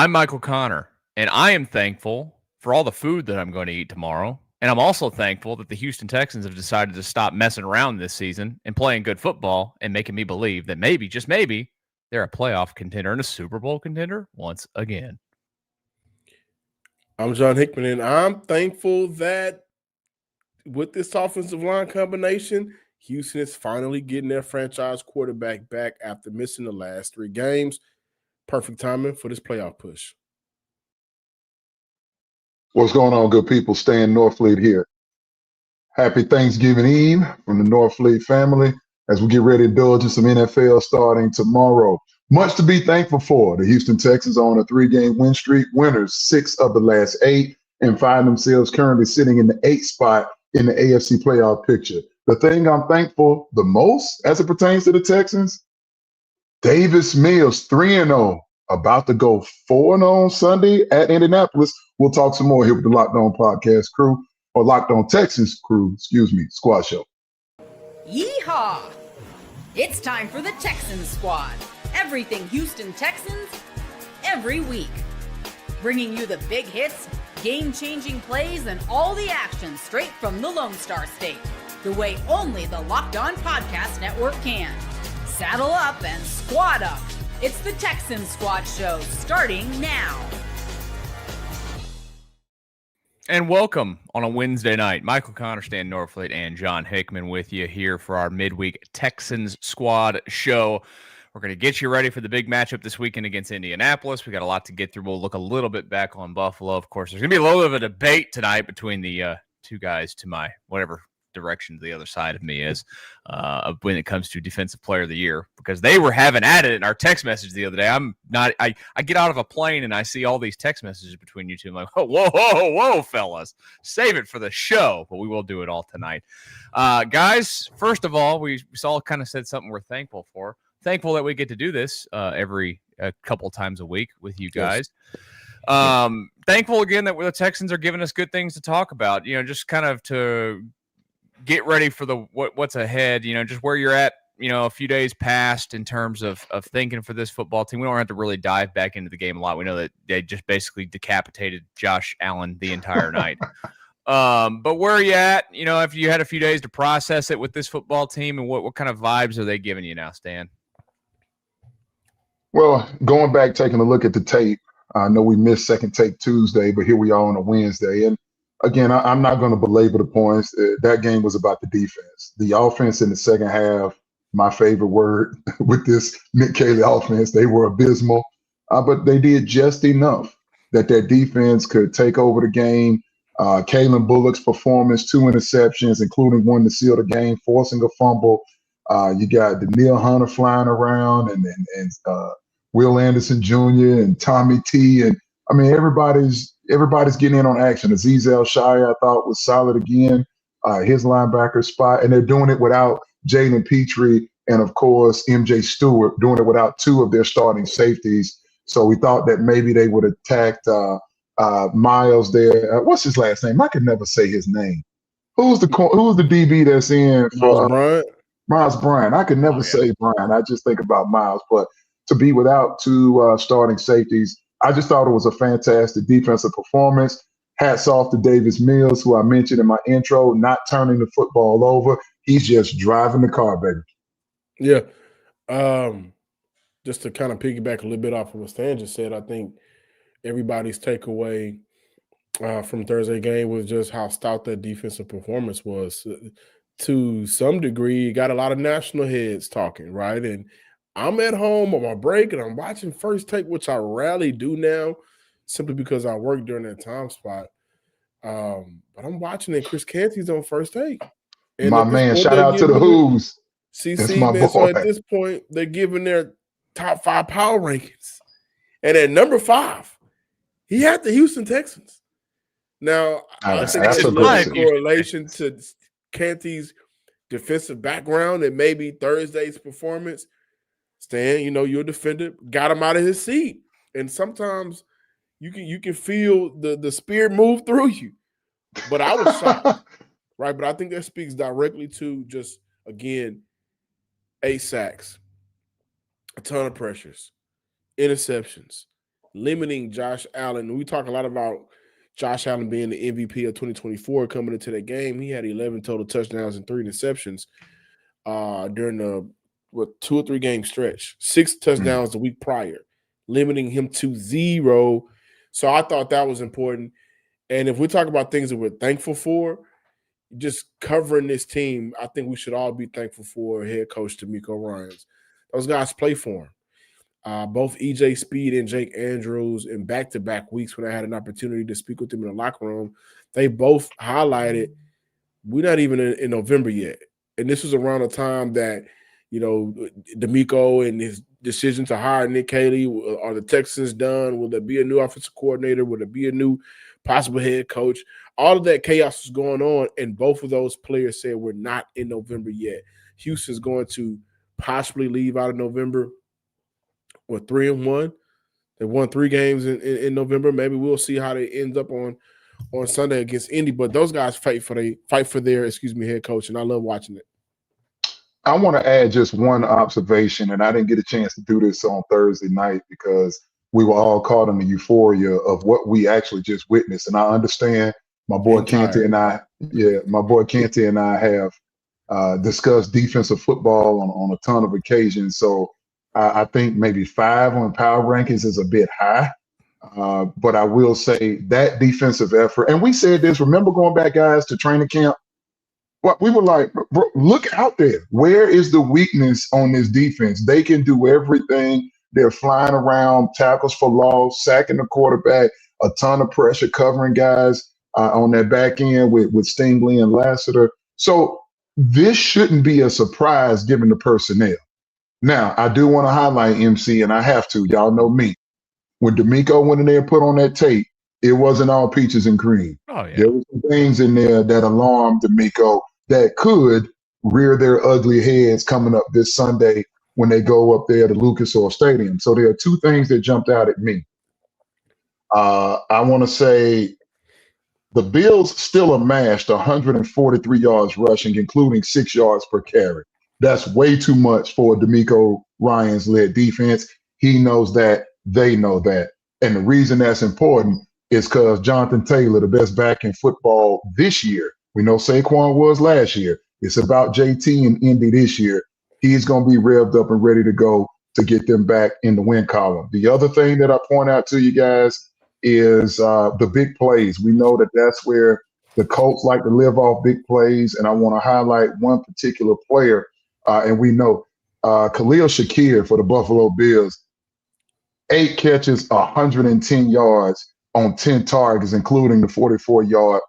I'm Michael Connor, and I am thankful for all the food that I'm going to eat tomorrow. And I'm also thankful that the Houston Texans have decided to stop messing around this season and playing good football and making me believe that maybe, just maybe, they're a playoff contender and a Super Bowl contender once again. I'm John Hickman, and I'm thankful that with this offensive line combination, Houston is finally getting their franchise quarterback back after missing the last 3 games. Perfect timing for this playoff push. What's going on, good people? Stan Norfleet here. Happy Thanksgiving Eve from the Norfleet family as we get ready to indulge in some NFL starting tomorrow. Much to be thankful for. The Houston Texans are on a 3-game win streak, winners 6 of the last 8, and find themselves currently sitting in the 8th spot in the AFC playoff picture. The thing I'm thankful the most as it pertains to the Texans, Davis Mills 3-0, about to go 4-0 on Sunday at Indianapolis. We'll talk some more here with the Locked On Podcast crew, or Locked On Texans crew, squad show. Yeehaw! It's time for the Texans Squad. Everything Houston Texans, every week. Bringing you the big hits, game-changing plays, and all the action straight from the Lone Star State. The way only the Locked On Podcast Network can. Saddle up and squad up. It's the Texans Squad Show, starting now. And welcome on a Wednesday night. Michael Connor, Stan Norfleet, and John Hickman with you here for our midweek Texans Squad Show. We're going to get you ready for the big matchup this weekend against Indianapolis. We got a lot to get through. We'll look a little bit back on Buffalo. Of course, there's going to be a little bit of a debate tonight between the two guys to my whatever direction the other side of me is when it comes to Defensive Player of the Year, because they were having at it in our text message the other day. I get out of a plane and I see all these text messages between you two. I'm like, oh, whoa, fellas, save it for the show, but we will do it all tonight. Guys, first of all, we all kind of said something we're thankful for. Thankful that we get to do this every couple times a week with you guys. Yes. Thankful again that the Texans are giving us good things to talk about, just kind of to get ready for what's ahead, just where you're at, a few days past in terms of thinking for this football team. We don't have to really dive back into the game a lot. We know that they just basically decapitated Josh Allen the entire night. But where are you at? If you had a few days to process it with this football team, and what kind of vibes are they giving you now, Stan? Well, going back, taking a look at the tape, I know we missed Second Take Tuesday, but here we are on a Wednesday. And again, I'm not going to belabor the points. That game was about the defense. The offense in the second half, my favorite word with this Nick Caley offense, they were abysmal. But they did just enough that their defense could take over the game. Kalen Bullock's performance, 2 interceptions, including one to seal the game, forcing a fumble. You got Denil Hunter flying around and Will Anderson Jr. and Tommy T. And I mean, everybody's getting in on action. Azeez El-Shaya, I thought, was solid again, his linebacker spot. And they're doing it without Jalen Petrie and, of course, MJ Stewart, doing it without 2 of their starting safeties. So we thought that maybe they would attack Miles there. What's his last name? I can never say his name. Who's the DB that's in for Miles Bryant? I could never say Bryant. I just think about Miles. But to be without 2 starting safeties, I just thought it was a fantastic defensive performance. Hats off to Davis Mills, who I mentioned in my intro, not turning the football over. He's just driving the car, baby. Yeah. Just to kind of piggyback a little bit off of what Stan just said, I think everybody's takeaway from Thursday game was just how stout that defensive performance was. To some degree, got a lot of national heads talking, right? And I'm at home on my break and I'm watching First Take, which I rarely do now, simply because I work during that time spot. But I'm watching it. Chris Canty's on First Take. And my man, shout out to the Who's. CC, man. So at this point, they're giving their top 5 power rankings. And at number 5, he had the Houston Texans. Now, I think there's a correlation to Canty's defensive background and maybe Thursday's performance. Stan, you're a defender, got him out of his seat. And sometimes you can feel the spirit move through you. But I was shocked, right? But I think that speaks directly to just, again, 8 sacks, a ton of pressures, interceptions, limiting Josh Allen. We talk a lot about Josh Allen being the MVP of 2024 coming into that game. He had 11 total touchdowns and 3 interceptions during the 2 or 3 game stretch. 6 touchdowns the week prior, limiting him to 0. So I thought that was important. And if we talk about things that we're thankful for, just covering this team, I think we should all be thankful for head coach DeMeco Ryans. Those guys play for him. Both EJ Speed and Jake Andrews in back-to-back weeks when I had an opportunity to speak with them in the locker room, they both highlighted we're not even in November yet. And this was around the time that, DeMeco and his decision to hire Nick Haley, are the Texans done? Will there be a new offensive coordinator? Will there be a new possible head coach? All of that chaos was going on, and both of those players said we're not in November yet. Houston's going to possibly leave out of November with 3-1. They won 3 games in November. Maybe we'll see how they end up on Sunday against Indy. But those guys fight for their head coach, and I love watching it. I want to add just one observation, and I didn't get a chance to do this on Thursday night because we were all caught in the euphoria of what we actually just witnessed. And I understand my boy Canty and I have discussed defensive football on a ton of occasions. So I think maybe 5 on power rankings is a bit high. But I will say that defensive effort, and we said this, remember going back, guys, to training camp? What we were like, bro, look out there. Where is the weakness on this defense? They can do everything. They're flying around, tackles for loss, sacking the quarterback, a ton of pressure, covering guys on that back end with Stingley and Lassiter. So this shouldn't be a surprise given the personnel. Now, I do want to highlight MC, and I have to. Y'all know me. When DeMeco went in there and put on that tape, it wasn't all peaches and cream. Oh, yeah. There were some things in there that alarmed DeMeco that could rear their ugly heads coming up this Sunday when they go up there to Lucas Oil Stadium. So there are 2 things that jumped out at me. I want to say the Bills still amassed 143 yards rushing, including 6 yards per carry. That's way too much for DeMeco Ryans-led defense. He knows that. They know that. And the reason that's important is because Jonathan Taylor, the best back in football this year, we know Saquon was last year. It's about JT and Indy this year. He's going to be revved up and ready to go to get them back in the win column. The other thing that I point out to you guys is the big plays. We know that that's where the Colts like to live off big plays, and I want to highlight one particular player, and we know Khalil Shakir for the Buffalo Bills, 8 catches, 110 yards on 10 targets, including the 44-yard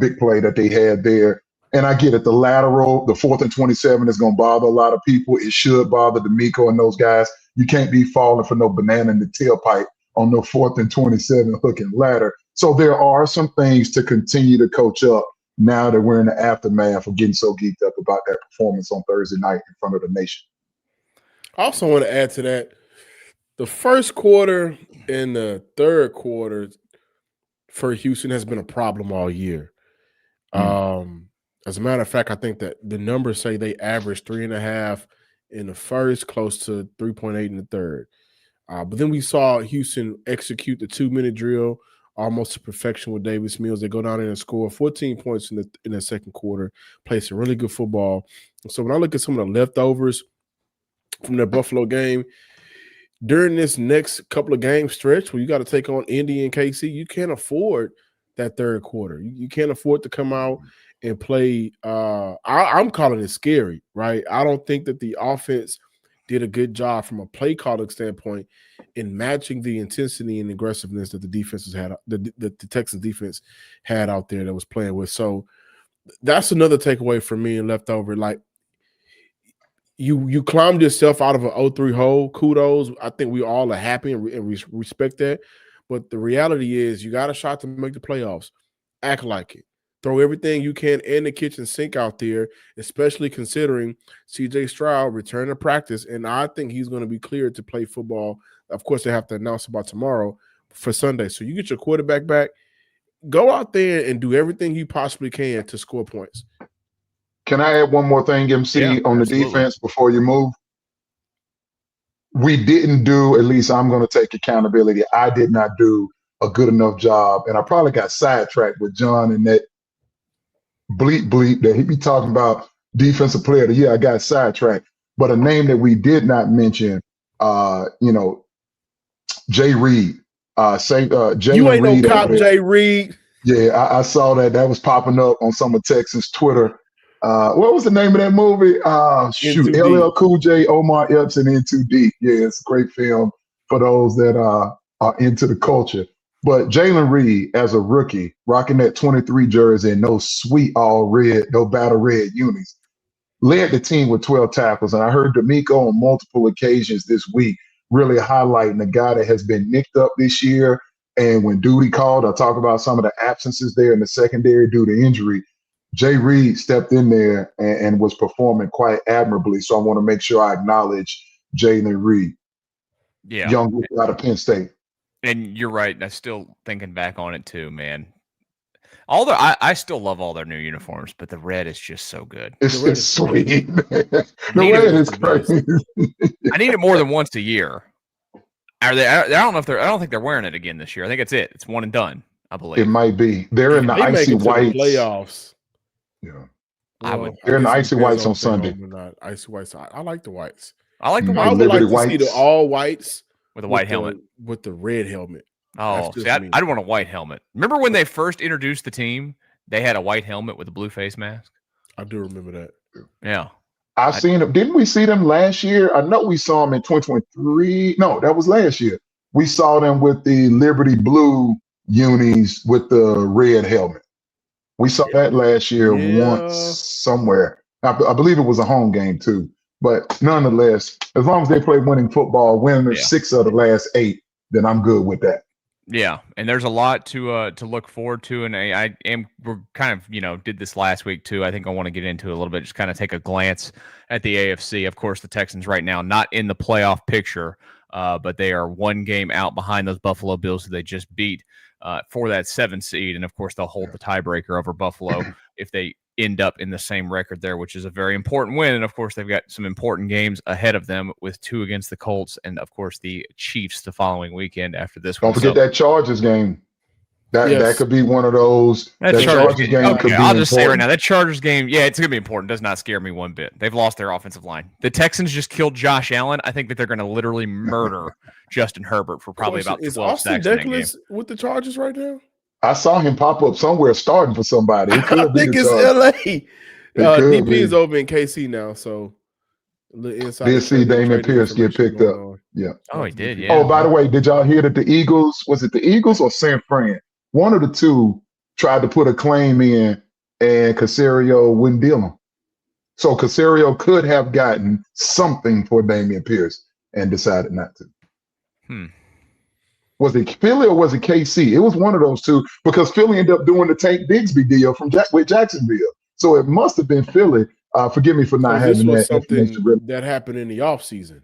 big play that they had there. And I get it. The lateral, the 4th and 27 is going to bother a lot of people. It should bother DeMeco and those guys. You can't be falling for no banana in the tailpipe on no 4th and 27 hook and ladder. So there are some things to continue to coach up now that we're in the aftermath of getting so geeked up about that performance on Thursday night in front of the nation. I also want to add to that, the first quarter and the third quarter for Houston has been a problem all year. As a matter of fact, I think that the numbers say they averaged 3.5 in the first, close to 3.8 in the third. But then we saw Houston execute the 2-minute drill almost to perfection with Davis Mills. They go down there and score 14 points in the second quarter, play some really good football. So when I look at some of the leftovers from the Buffalo game, during this next couple of game stretch where you got to take on Indy and KC, you can't afford that third quarter. You can't afford to come out and play. I'm calling it scary, right? I don't think that the offense did a good job from a play calling standpoint in matching the intensity and aggressiveness that the defenses had, the Texans defense had out there that was playing with. So that's another takeaway for me and leftover. Like, you climbed yourself out of an 0-3 hole. Kudos. I think we all are happy and respect that. But the reality is you got a shot to make the playoffs. Act like it. Throw everything you can in the kitchen sink out there, especially considering C.J. Stroud return to practice. And I think he's going to be cleared to play football. Of course, they have to announce about tomorrow for Sunday. So you get your quarterback back. Go out there and do everything you possibly can to score points. Can I add one more thing, MC, on the defense before you move? we didn't do, at least I'm going to take accountability. I did not do a good enough job. And I probably got sidetracked with John and that bleep that he be talking about defensive player of the year. I got sidetracked. But a name that we did not mention, Jay Reed. You ain't no cop, Jay Reed. Yeah, I saw that. That was popping up on some of Texas Twitter. What was the name of that movie? LL Cool J, Omar Epps, and In Too Deep. Yeah, it's a great film for those that are into the culture. But Jalen Reed, as a rookie, rocking that 23 jersey and those sweet all red, those battle red unis, led the team with 12 tackles. And I heard D'Amico on multiple occasions this week really highlighting the guy that has been nicked up this year. And when duty called, I talk about some of the absences there in the secondary due to injury. Jay Reed stepped in there and was performing quite admirably. So I want to make sure I acknowledge Jalen Reed. Yeah. Young out of Penn State. And you're right. I'm still thinking back on it too, man. I still love all their new uniforms, but the red is just so good. It's just sweet. The red is crazy. I need it more than once a year. I don't think they're wearing it again this year. I think it's it. It's one and done, I believe. It might be. They're in the icy whites. Playoffs. Yeah. They're in the icy whites on Sunday. Icy whites. I like the whites. I like the whites. I would like to see the all whites with a white helmet. With the red helmet. Oh, see, I'd want a white helmet. Remember when they first introduced the team? They had a white helmet with a blue face mask. I do remember that. Yeah. I've seen them. Didn't we see them last year? I know we saw them in 2023. No, that was last year. We saw them with the Liberty Blue unis with the red helmet. We saw that last year once somewhere. I believe it was a home game too. But nonetheless, as long as they play winning football, win 6 of the last 8, then I'm good with that. Yeah, and there's a lot to look forward to, and we're kind of did this last week too. I think I want to get into it a little bit, just kind of take a glance at the AFC. Of course, the Texans right now not in the playoff picture, but they are one game out behind those Buffalo Bills who they just beat for that 7th seed, and of course they'll hold the tiebreaker over Buffalo if they end up in the same record there, which is a very important win. And of course, they've got some important games ahead of them with 2 against the Colts and of course the Chiefs the following weekend after this one. Don't forget that Chargers game. That could be one of those. That Chargers game could be I'll just say right now, that Chargers game, it's going to be important. Does not scare me one bit. They've lost their offensive line. The Texans just killed Josh Allen. I think that they're going to literally murder Justin Herbert for probably about 12 sacks in that game. With the Chargers right now? I saw him pop up somewhere starting for somebody. It could I think it's LA. DP is over in KC now, so did see Damian Pierce get picked up. Yeah. Oh, he did. Yeah. Oh, by the way, did y'all hear that the Eagles, was it the Eagles or San Fran? One of the two tried to put a claim in, and Caserio wouldn't deal them. So Caserio could have gotten something for Damian Pierce and decided not to. Was it Philly or was it KC? It was one of those two because Philly ended up doing the Tank Bigsby deal with Jacksonville. So it must have been Philly. Forgive me for not having that information. That happened in the offseason.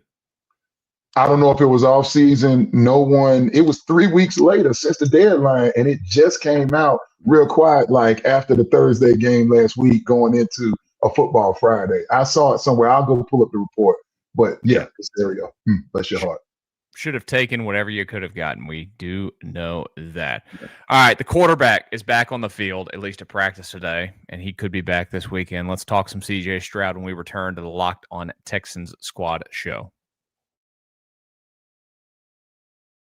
I don't know if it was offseason. It was 3 weeks later since the deadline, and it just came out real quiet, like after the Thursday game last week going into a football Friday. I saw it somewhere. I'll go pull up the report. But yeah, Caserio. Bless your heart. Should have taken whatever you could have gotten. We do know that. All right, the quarterback is back on the field, at least at practice today, and he could be back this weekend. Let's talk some CJ Stroud when we return to the Locked on Texans Squad show.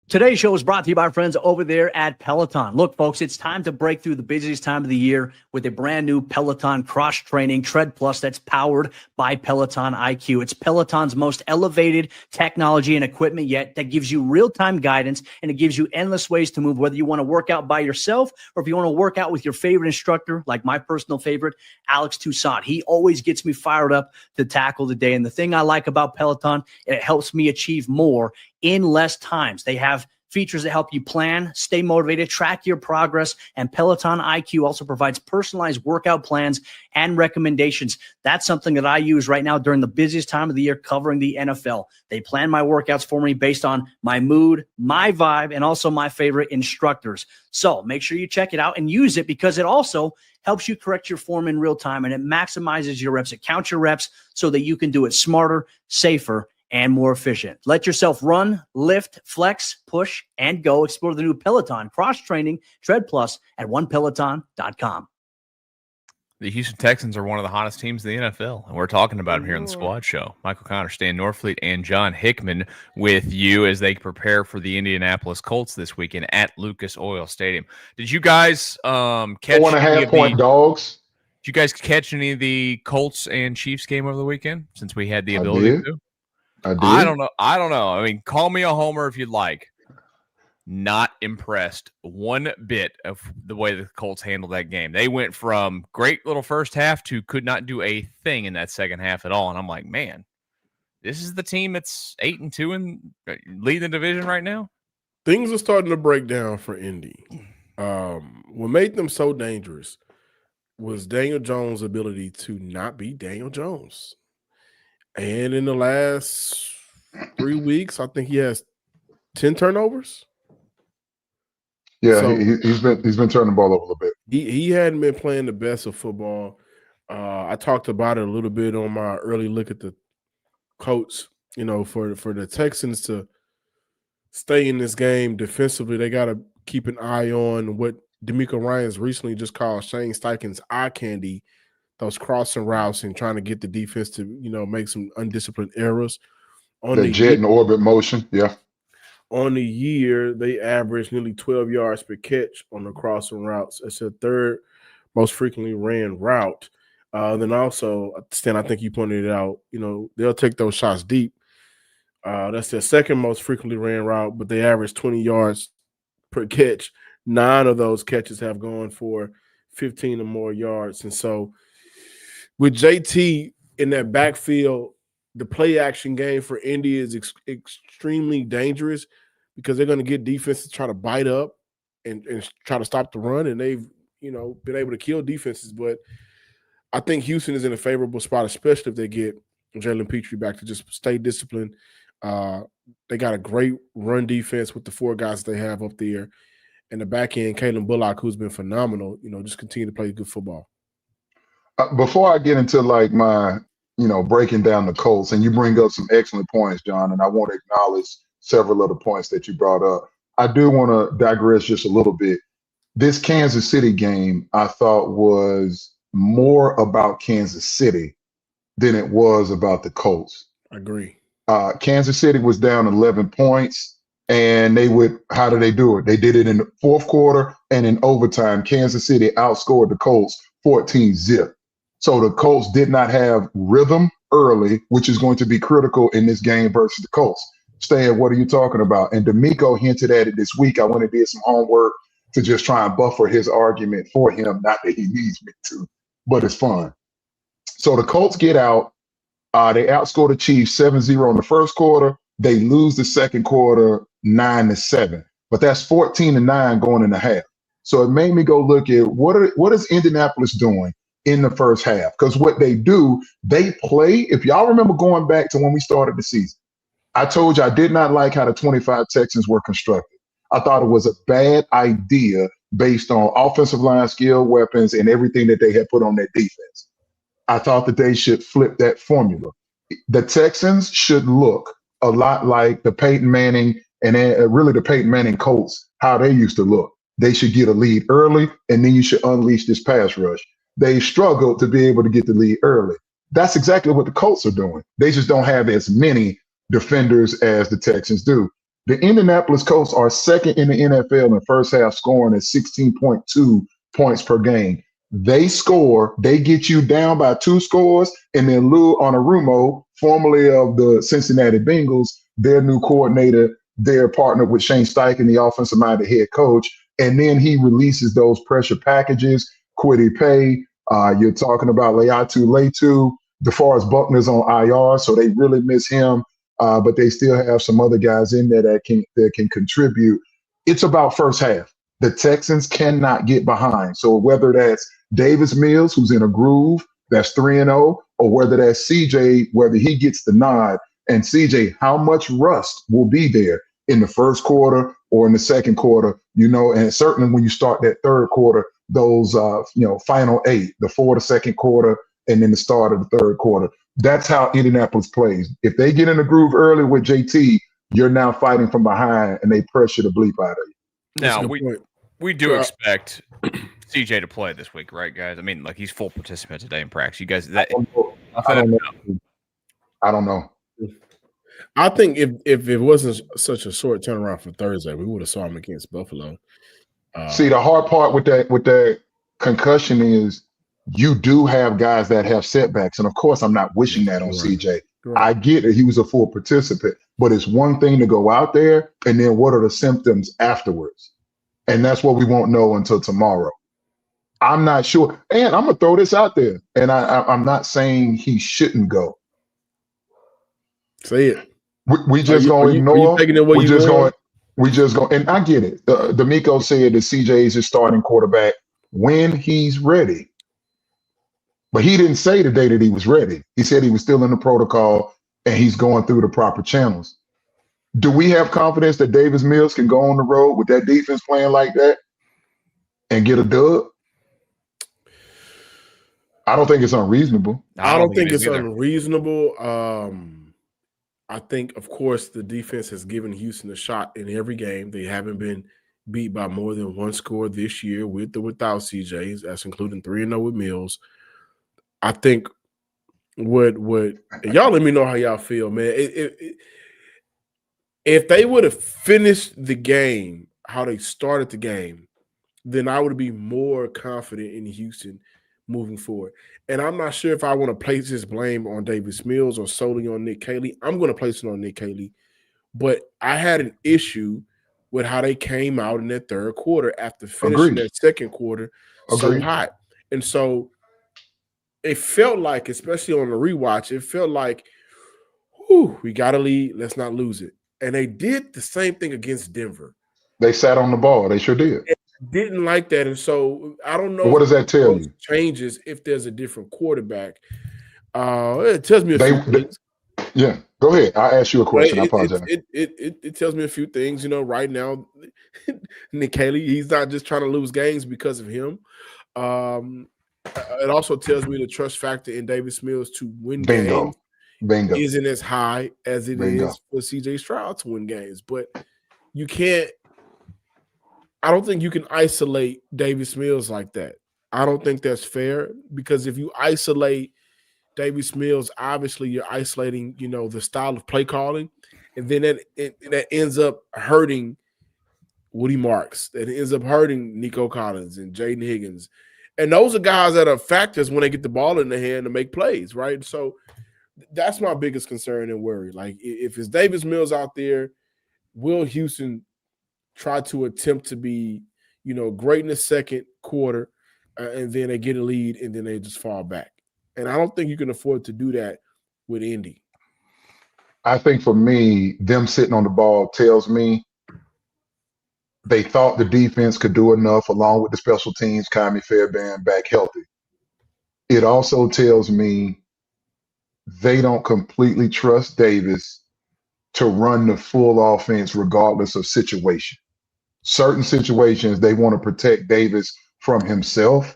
Today's show is brought to you by our friends over there at Peloton. Look, folks, it's time to break through the busiest time of the year with a brand new Peloton cross-training Tread Plus that's powered by Peloton IQ. It's Peloton's most elevated technology and equipment yet that gives you real-time guidance, and it gives you endless ways to move, whether you want to work out by yourself or if you want to work out with your favorite instructor, like my personal favorite, Alex Toussaint. He always gets me fired up to tackle the day. And the thing I like about Peloton, it helps me achieve more in less times. They have features that help you plan, stay motivated, track your progress, and Peloton IQ also provides personalized workout plans and recommendations. That's something that I use right now during the busiest time of the year covering the NFL. They plan my workouts for me based on my mood, my vibe, and also my favorite instructors. So make sure you check it out and use it because it also helps you correct your form in real time, and it maximizes your reps. It counts your reps so that you can do it smarter, safer, and more efficient. Let yourself run, lift, flex, push, and go. Explore the new Peloton cross-training Tread Plus at onepeloton.com. The Houston Texans are one of the hottest teams in the NFL, and we're talking about them here on the Squad Show. Michael Connor, Stan Norfleet, and John Hickman with you as they prepare for the Indianapolis Colts this weekend at Lucas Oil Stadium. Did you guys catch 4.5 point dogs? Did you guys catch any of the Colts and Chiefs game over the weekend? Since we had the ability to, I did. I don't know. I mean, call me a homer if you'd like. Not impressed one bit of the way the Colts handled that game. They went from great little first half to could not do a thing in that second half at all. And I'm like, man, this is the team that's 8-2 and leading the division right now. Things are starting to break down for Indy. What made them so dangerous was Daniel Jones' ability to not be Daniel Jones. And in the last 3 weeks, I think he has 10 turnovers. Yeah, so, he's been turning the ball over a little bit. He hadn't been playing the best of football. I talked about it a little bit on my early look at the Colts. You know, for the Texans to stay in this game defensively, they got to keep an eye on what DeMeco Ryans recently just called Shane Steichen's eye candy, those crossing routes and trying to get the defense to, you know, make some undisciplined errors. On the jet and orbit motion, yeah. On the year, they averaged nearly 12 yards per catch on the crossing routes. It's the third most frequently ran route. Then also, Stan, I think you pointed it out, you know, they'll take those shots deep. That's their second most frequently ran route, but they average 20 yards per catch. 9 of those catches have gone for 15 or more yards. And so with JT in that backfield, the play action game for Indy is extremely dangerous because they're going to get defenses try to bite up and try to stop the run. And they've, you know, been able to kill defenses. But I think Houston is in a favorable spot, especially if they get Jalen Petrie back to just stay disciplined. They got a great run defense with the 4 guys they have up there. And the back end, Kalen Bullock, who's been phenomenal, you know, just continue to play good football. Before I get into like my, you know, breaking down the Colts, and you bring up some excellent points, John, and I want to acknowledge several of the points that you brought up. I do want to digress just a little bit. This Kansas City game, I thought, was more about Kansas City than it was about the Colts. I agree. Kansas City was down 11 points, and how did they do it? They did it in the fourth quarter and in overtime. Kansas City outscored the Colts 14-0. So the Colts did not have rhythm early, which is going to be critical in this game versus the Colts. Stan, what are you talking about? And DeMeco hinted at it this week. I went and did some homework to just try and buffer his argument for him. Not that he needs me to, but it's fun. So the Colts get out. They outscore the Chiefs 7-0 in the first quarter. They lose the second quarter 9-7. But that's 14-9 going in the half. So it made me go look at what is Indianapolis doing in the first half, because what they do, they play. If y'all remember going back to when we started the season, I told you I did not like how the 25 Texans were constructed. I thought it was a bad idea based on offensive line skill, weapons, and everything that they had put on their defense. I thought that they should flip that formula. The Texans should look a lot like the Peyton Manning and really the Peyton Manning Colts, how they used to look. They should get a lead early, and then you should unleash this pass rush. They struggled to be able to get the lead early. That's exactly what the Colts are doing. They just don't have as many defenders as the Texans do. The Indianapolis Colts are second in the NFL in the first half, scoring at 16.2 points per game. They score, they get you down by 2 scores, and then Lou Anarumo, formerly of the Cincinnati Bengals, their new coordinator, they're partnered with Shane Steichen, the offensive-minded head coach, and then he releases those pressure packages. Kwity Paye, you're talking about Leatu Letu. DeForest Buckner's on IR, so they really miss him. But they still have some other guys in there that can contribute. It's about first half. The Texans cannot get behind. So whether that's Davis Mills, who's in a groove, that's 3-0, or whether that's CJ, whether he gets the nod. And CJ, how much rust will be there in the first quarter or in the second quarter, you know, and certainly when you start that third quarter, those, final 8, the 4 the second quarter, and then the start of the third quarter. That's how Indianapolis plays. If they get in the groove early with JT, you're now fighting from behind, and they pressure the bleep out of you. Now, we do expect CJ to play this week, right, guys? I mean, like, he's full participant today in practice. You guys, I don't know. I think if it wasn't such a short turnaround for Thursday, we would have saw him against Buffalo. See, the hard part with that concussion is you do have guys that have setbacks, and of course, I'm not wishing that on CJ. Right. I get it; he was a full participant, but it's one thing to go out there, and then what are the symptoms afterwards? And that's what we won't know until tomorrow. I'm not sure, and I'm gonna throw this out there, and I'm not saying he shouldn't go. Say it. We just gonna ignore. We just go, and I get it. D'Amico said that CJ is his starting quarterback when he's ready. But he didn't say the day that he was ready. He said he was still in the protocol and he's going through the proper channels. Do we have confidence that Davis Mills can go on the road with that defense playing like that and get a dub? I don't think it's unreasonable. I don't think it's unreasonable. I think, of course, the defense has given Houston a shot in every game. They haven't been beat by more than one score this year with or without CJs. That's including 3-0 with Mills. I think what y'all let me know how y'all feel, man. If they would have finished the game how they started the game, then I would be more confident in Houston moving forward. And I'm not sure if I want to place this blame on Davis Mills or solely on Nick Caley. I'm going to place it on Nick Caley. But I had an issue with how they came out in that third quarter after finishing that second quarter so hot. And so it felt like, especially on the rewatch, it felt like, we got a lead. Let's not lose it. And they did the same thing against Denver. They sat on the ball. They sure did. Didn't like that, and so I don't know. What does that tell you? Changes if there's a different quarterback. It tells me a few things. Yeah, go ahead. I'll ask you a question. I apologize. It tells me a few things. You know, right now, Nick Caley, he's not just trying to lose games because of him. It also tells me the trust factor in Davis Mills to win games isn't as high as it is for CJ Stroud to win games. But you can't. I don't think you can isolate Davis Mills like that. I don't think that's fair, because if you isolate Davis Mills, obviously you're isolating, the style of play calling, and then that ends up hurting Woody Marks. That ends up hurting Nico Collins and Jaden Higgins. And those are guys that are factors when they get the ball in their hand to make plays, right? So that's my biggest concern and worry. Like, if it's Davis Mills out there, will Houston try to attempt to be, great in the second quarter, and then they get a lead, and then they just fall back? And I don't think you can afford to do that with Indy. I think for me, them sitting on the ball tells me they thought the defense could do enough, along with the special teams, Kami Fairbairn back healthy. It also tells me they don't completely trust Davis to run the full offense regardless of situation. Certain situations, they want to protect Davis from himself.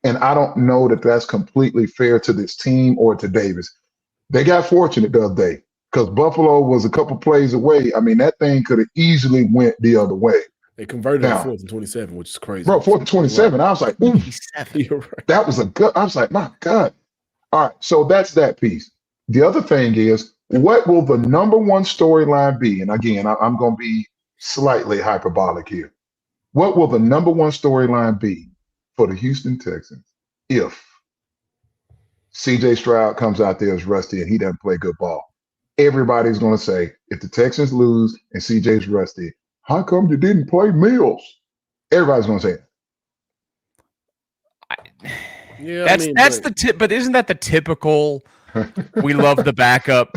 And I don't know that that's completely fair to this team or to Davis. They got fortunate the other day because Buffalo was a couple plays away. I mean, that thing could have easily went the other way. They converted on 4th and 27, which is crazy. Bro, 4th and 27. Right. I was like, right. That was a good. I was like, my God. All right, so that's that piece. The other thing is, what will the number one storyline be? And again, I'm going to be slightly hyperbolic here. What will the number one storyline be for the Houston Texans if CJ Stroud comes out there as rusty and he doesn't play good ball? Everybody's going to say, if the Texans lose and CJ's rusty, how come you didn't play Mills? Everybody's going to say it. Yeah, that's the tip, but isn't that the typical we love the backup,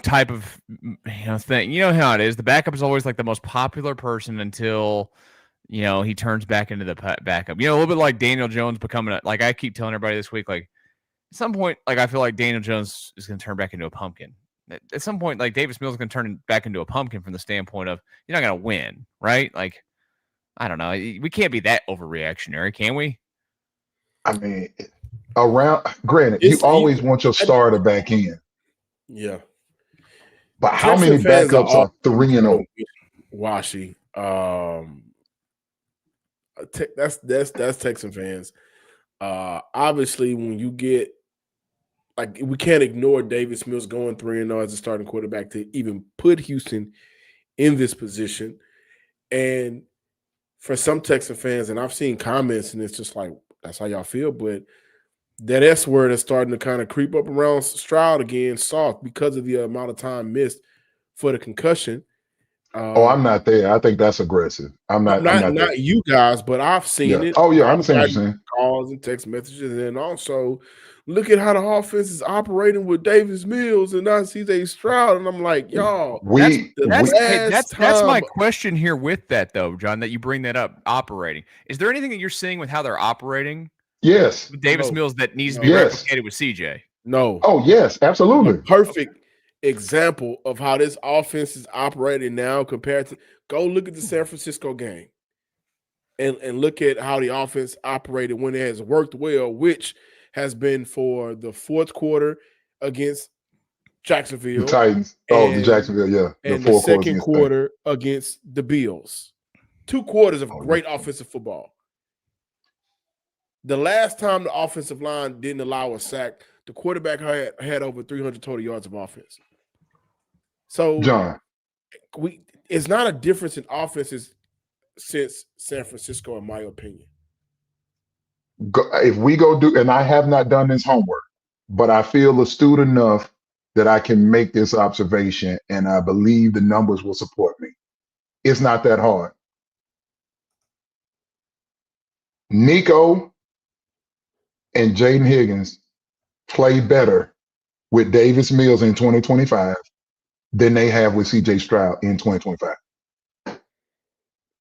type of thing? You know how it is. The backup is always like the most popular person until he turns back into the backup. A little bit like Daniel Jones becoming like I keep telling everybody this week, like at some point, like I feel like Daniel Jones is going to turn back into a pumpkin. At some point, like Davis Mills is going to turn back into a pumpkin from the standpoint of you're not going to win, right? Like, I don't know. We can't be that overreactionary, can we? I mean, Granted, you always want your starter back in. Yeah. But how many backups are 3-0? Washy. That's Texan fans. Obviously, when you get we can't ignore Davis Mills going 3-0 as a starting quarterback to even put Houston in this position. And for some Texan fans, and I've seen comments, and it's just like, that's how y'all feel, but that S word is starting to kind of creep up around Stroud again, soft, because of the amount of time missed for the concussion. I'm not there. I think that's aggressive. I'm not you guys, but I've seen it. Oh, yeah, I understand what you're saying. Calls and text messages, and also look at how the offense is operating with Davis Mills and not CJ Stroud. And I'm like, y'all, that's my question here with that, though, John, that you bring that up, operating. Is there anything that you're seeing with how they're operating? Yes. With Davis Mills that needs to be replicated with CJ? No. Oh, yes, absolutely. A perfect example of how this offense is operating now compared to go look at the San Francisco game and look at how the offense operated when it has worked well, which has been for the fourth quarter against Jacksonville. The Titans. The Jacksonville, yeah. And the second quarter against the Bills. 2 quarters of great offensive football. The last time the offensive line didn't allow a sack, the quarterback had over 300 total yards of offense. So, John, it's not a difference in offenses since San Francisco, in my opinion. If we go do, and I have not done this homework, but I feel astute enough that I can make this observation, and I believe the numbers will support me. It's not that hard. Nico and Jaden Higgins play better with Davis Mills in 2025 than they have with CJ Stroud in 2025.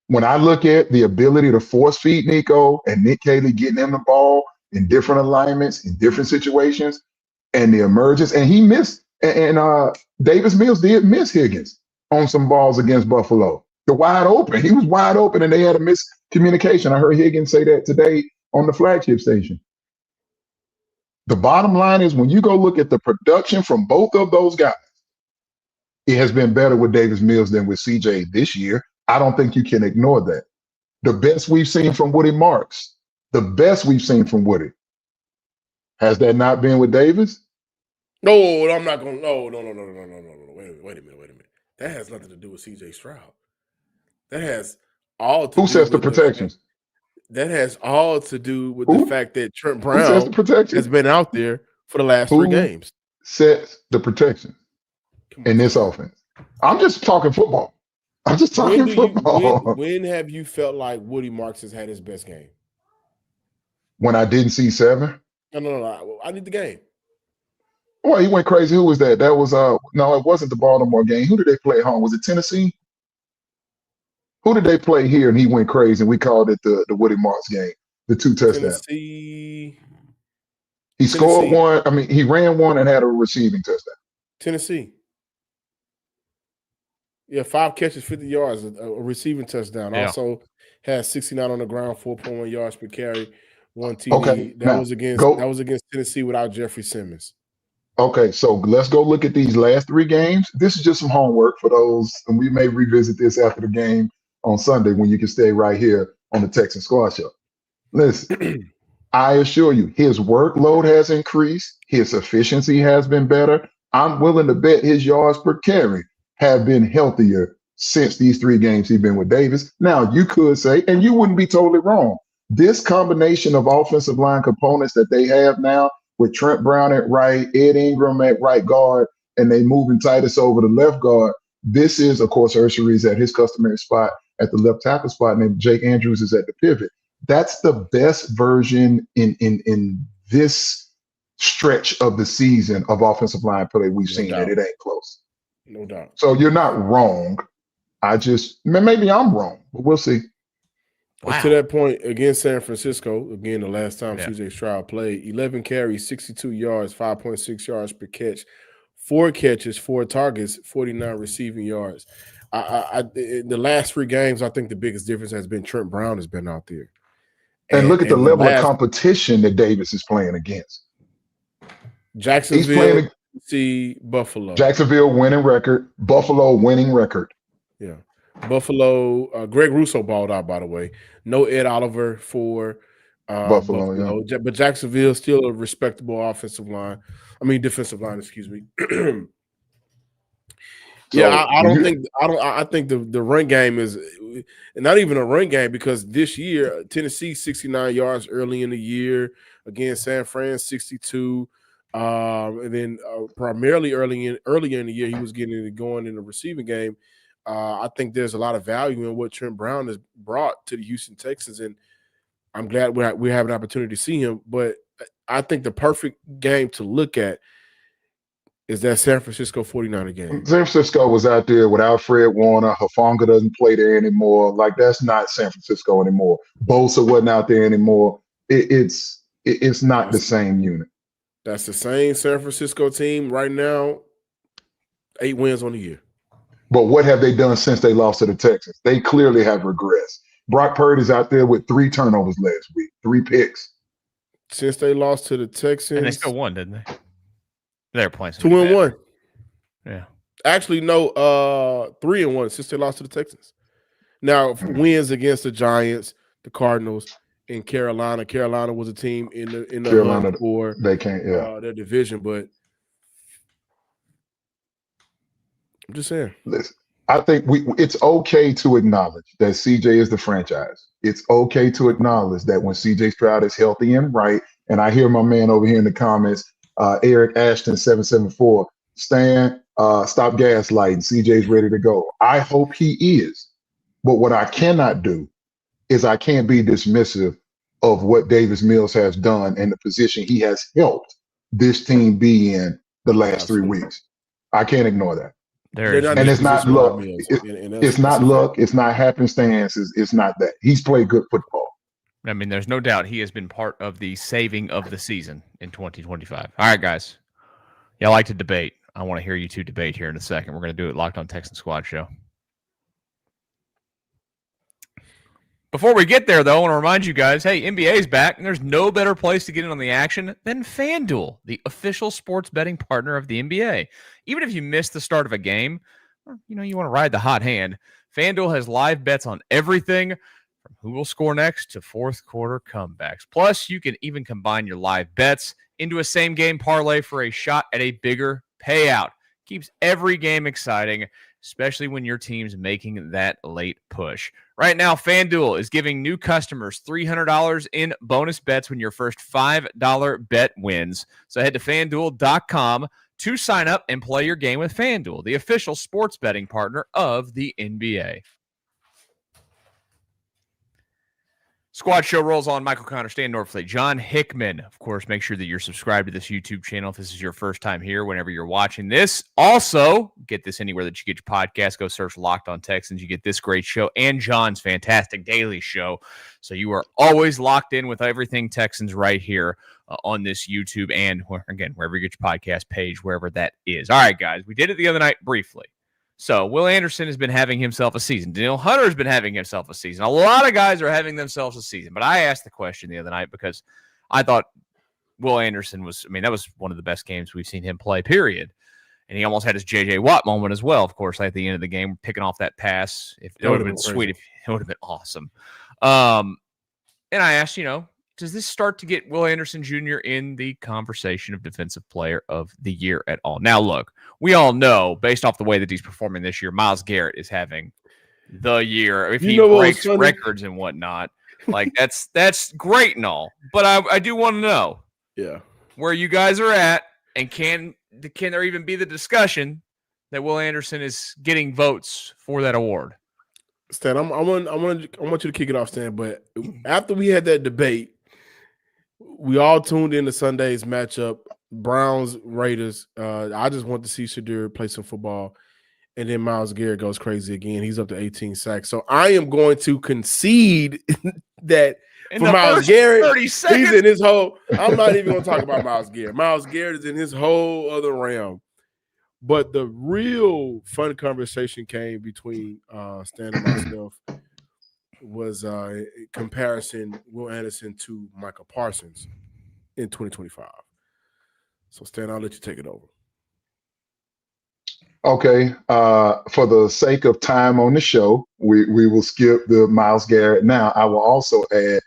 When I look at the ability to force feed Nico and Nick Caley getting him the ball in different alignments, in different situations, and the emergence, and he missed, and Davis Mills did miss Higgins on some balls against Buffalo. The wide open, he was wide open, and they had a miscommunication. I heard Higgins say that today on the flagship station. The bottom line is when you go look at the production from both of those guys, it has been better with Davis Mills than with CJ this year. I don't think you can ignore that. The best we've seen from Woody Marks, the best we've seen from Woody. Has that not been with Davis? No, I'm not going to. No. Wait a minute. That has nothing to do with CJ Stroud. That has all to do with. Who sets the protections? That has all to do with the fact that Trent Brown has been out there for the last 3 games. Sets the protection in this offense? I'm just talking football. I'm just talking football. When have you felt like Woody Marks has had his best game? When I didn't see 7? No. I need the game. Well, he went crazy. Who was that? That was no, it wasn't the Baltimore game. Who did they play at home? Was it Tennessee? Who did they play here and he went crazy and we called it the Woody Marks game, the 2 touchdowns? Tennessee. He scored one. I mean, he ran one and had a receiving touchdown. Tennessee. Yeah, 5 catches, 50 yards, a receiving touchdown. Yeah. Also has 69 on the ground, 4.1 yards per carry, 1 TD. Okay. That was against Tennessee without Jeffrey Simmons. Okay, so let's go look at these last 3 games. This is just some homework for those, and we may revisit this after the game on Sunday when you can stay right here on the Texan Squad Show. Listen, I assure you, his workload has increased. His efficiency has been better. I'm willing to bet his yards per carry have been healthier since these 3 games he's been with Davis. Now, you could say, and you wouldn't be totally wrong, this combination of offensive line components that they have now with Trent Brown at right, Ed Ingram at right guard, and they moving Titus over to left guard, this is, of course, Urshari's at his customary spot at the left tackle spot, and then Jake Andrews is at the pivot. That's the best version in this stretch of the season of offensive line play we've seen, and it ain't close. No doubt. So you're not wrong. Maybe I'm wrong, but we'll see. Wow. To that point, against San Francisco, again, the last time CJ Stroud played, 11 carries, 62 yards, 5.6 yards per catch, 4 catches, 4 targets, 49 receiving yards. In the last 3 games, I think the biggest difference has been Trent Brown has been out there. And look at the level of competition that Davis is playing against. Jacksonville, Buffalo. Jacksonville winning record. Buffalo winning record. Yeah. Buffalo, Greg Russo balled out, by the way. No Ed Oliver for Buffalo. Yeah. But Jacksonville still a respectable defensive line, excuse me. I think the run game is not even a run game, because this year Tennessee 69 yards early in the year against San Fran 62, and then primarily earlier in the year he was getting it going in the receiving game. I think there's a lot of value in what Trent Brown has brought to the Houston Texans, and I'm glad we have an opportunity to see him. But I think the perfect game to look at is that San Francisco 49er game. San Francisco was out there without Fred Warner. Hufanga doesn't play there anymore. Like, that's not San Francisco anymore. Bosa wasn't out there anymore. It's not the same unit. That's the same San Francisco team right now. 8 wins on the year. But what have they done since they lost to the Texans? They clearly have regressed. Brock Purdy's out there with 3 turnovers last week, 3 picks. Since they lost to the Texans. And they still won, didn't they? They're playing 2-1. Yeah. Actually, no, 3-1 since they lost to the Texans. Now, wins against the Giants, the Cardinals, and Carolina. Carolina was a team in the Carolina for they can't their division, but I'm just saying. Listen, I think it's okay to acknowledge that CJ is the franchise. It's okay to acknowledge that when CJ Stroud is healthy and right, and I hear my man over here in the comments, Eric Ashton 774, Stan, stop gaslighting. CJ's ready to go. I hope he is. But what I cannot do is I can't be dismissive of what Davis Mills has done and the position he has helped this team be in the last 3 weeks. I can't ignore that. And it's not luck. It's not luck. It's not happenstance. It's not that. He's played good football. I mean, there's no doubt he has been part of the saving of the season in 2025. All right, guys. Y'all like to debate. I want to hear you two debate here in a second. We're going to do it Locked on Texans Squad show. Before we get there, though, I want to remind you guys, hey, NBA's back, and there's no better place to get in on the action than FanDuel, the official sports betting partner of the NBA. Even if you miss the start of a game, or, you want to ride the hot hand, FanDuel has live bets on everything from who will score next to fourth quarter comebacks. Plus, you can even combine your live bets into a same-game parlay for a shot at a bigger payout. Keeps every game exciting, especially when your team's making that late push. Right now, FanDuel is giving new customers $300 in bonus bets when your first $5 bet wins. So head to FanDuel.com to sign up and play your game with FanDuel, the official sports betting partner of the NBA. Squad show rolls on. Michael Connor, Stan Norfleet, John Hickman. Of course, make sure that you're subscribed to this YouTube channel if this is your first time here, whenever you're watching this. Also, get this anywhere that you get your podcast. Go search Locked on Texans. You get this great show and John's fantastic daily show. So you are always locked in with everything Texans right here on this YouTube and, again, wherever you get your podcast page, wherever that is. All right, guys, we did it the other night briefly. So Will Anderson has been having himself a season. Denil Hunter has been having himself a season. A lot of guys are having themselves a season. But I asked the question the other night because I thought Will Anderson that was one of the best games we've seen him play, period. And he almost had his J.J. Watt moment as well, of course, at the end of the game, picking off that pass. It would have been sweet. It would have been awesome. And I asked, does this start to get Will Anderson Jr. in the conversation of Defensive Player of the Year at all? Now, look, we all know, based off the way that he's performing this year, Myles Garrett is having the year. If he breaks records and whatnot, like that's great and all. But I do want to know where you guys are at, and can there even be the discussion that Will Anderson is getting votes for that award? Stan, I want you to kick it off, Stan. But after we had that debate, we all tuned in to Sunday's matchup, Browns Raiders. I just want to see Shadur play some football, and then Myles Garrett goes crazy again. He's up to 18 sacks. So I am going to concede that for Myles Garrett, he's in his whole. I'm not even going to talk about Myles Garrett. Myles Garrett is in his whole other realm. But the real fun conversation came between Stan and myself was comparison Will Anderson to Michael Parsons in 2025. So, Stan, I'll let you take it over. Okay. For the sake of time on the show, we will skip the Myles Garrett. Now, I will also add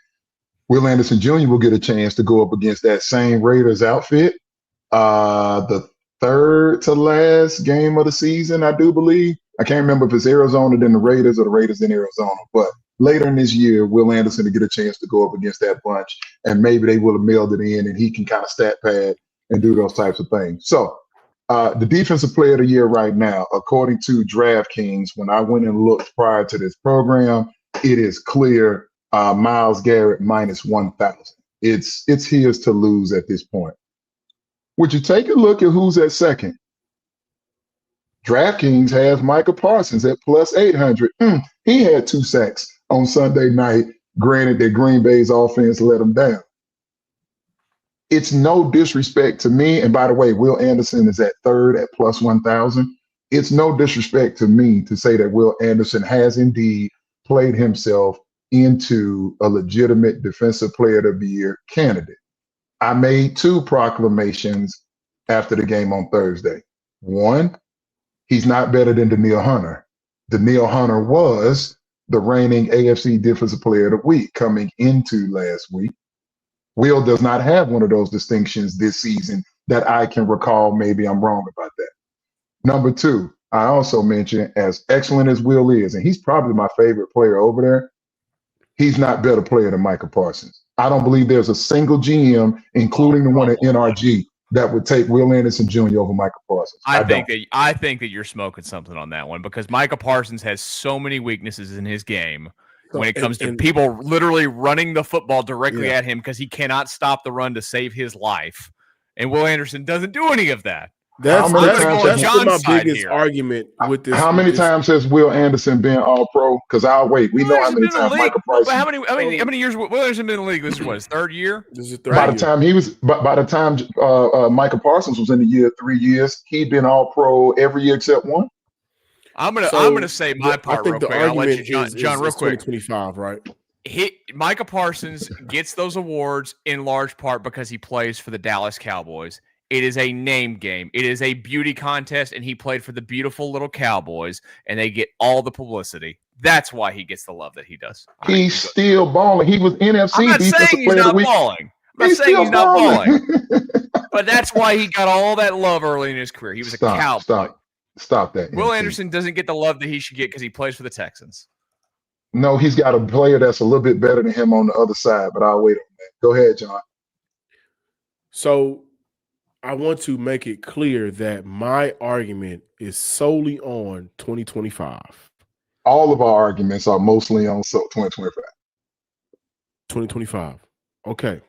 Will Anderson Jr. will get a chance to go up against that same Raiders outfit. The third to last game of the season, I do believe. I can't remember if it's Arizona then the Raiders or the Raiders in Arizona, but later in this year, Will Anderson to get a chance to go up against that bunch, and maybe they will have mailed it in and he can kind of stat pad and do those types of things. So the defensive player of the year right now, according to DraftKings, when I went and looked prior to this program, it is clear Myles Garrett minus 1,000. It's his to lose at this point. Would you take a look at who's at second? DraftKings has Micah Parsons at plus 800. He had 2 sacks on Sunday night. Granted that Green Bay's offense let him down. It's no disrespect to me. And by the way, Will Anderson is at third at plus 1,000. It's no disrespect to me to say that Will Anderson has indeed played himself into a legitimate defensive player of the year candidate. I made 2 proclamations after the game on Thursday. One, he's not better than Denil Hunter. Denil Hunter was the reigning AFC Defensive Player of the Week coming into last week. Will does not have one of those distinctions this season that I can recall. Maybe I'm wrong about that. Number 2, I also mentioned, as excellent as Will is, and he's probably my favorite player over there, he's not better player than Micah Parsons. I don't believe there's a single GM, including the one at NRG, that would take Will Anderson Jr. over Micah Parsons. I think that you're smoking something on that one, because Micah Parsons has so many weaknesses in his game when it comes to people literally running the football directly at him because he cannot stop the run to save his life. And Will Anderson doesn't do any of that. That's my biggest argument with this. How many times has Will Anderson been All-Pro? Because I'll wait. We know how many times Michael Parsons. But how many years Will Anderson been in the league? This is what, his third year? This is third by year. the time Michael Parsons was in the year 3 years, he'd been All-Pro every year except one. I'm gonna say my part real quick. I'll let you, John, real quick. 2025, right? Micah Parsons gets those awards in large part because he plays for the Dallas Cowboys. It is a name game. It is a beauty contest, and he played for the beautiful little Cowboys, and they get all the publicity. That's why he gets the love that he does. He's still balling. He was NFC. I'm not saying he's not balling. I'm not saying he's not balling. But that's why he got all that love early in his career. He was a Cowboy. Stop that. Will Anderson doesn't get the love that he should get because he plays for the Texans. No, he's got a player that's a little bit better than him on the other side, but I'll wait on that. Go ahead, John. So I want to make it clear that my argument is solely on 2025. All of our arguments are mostly on 2025. 2025. Okay.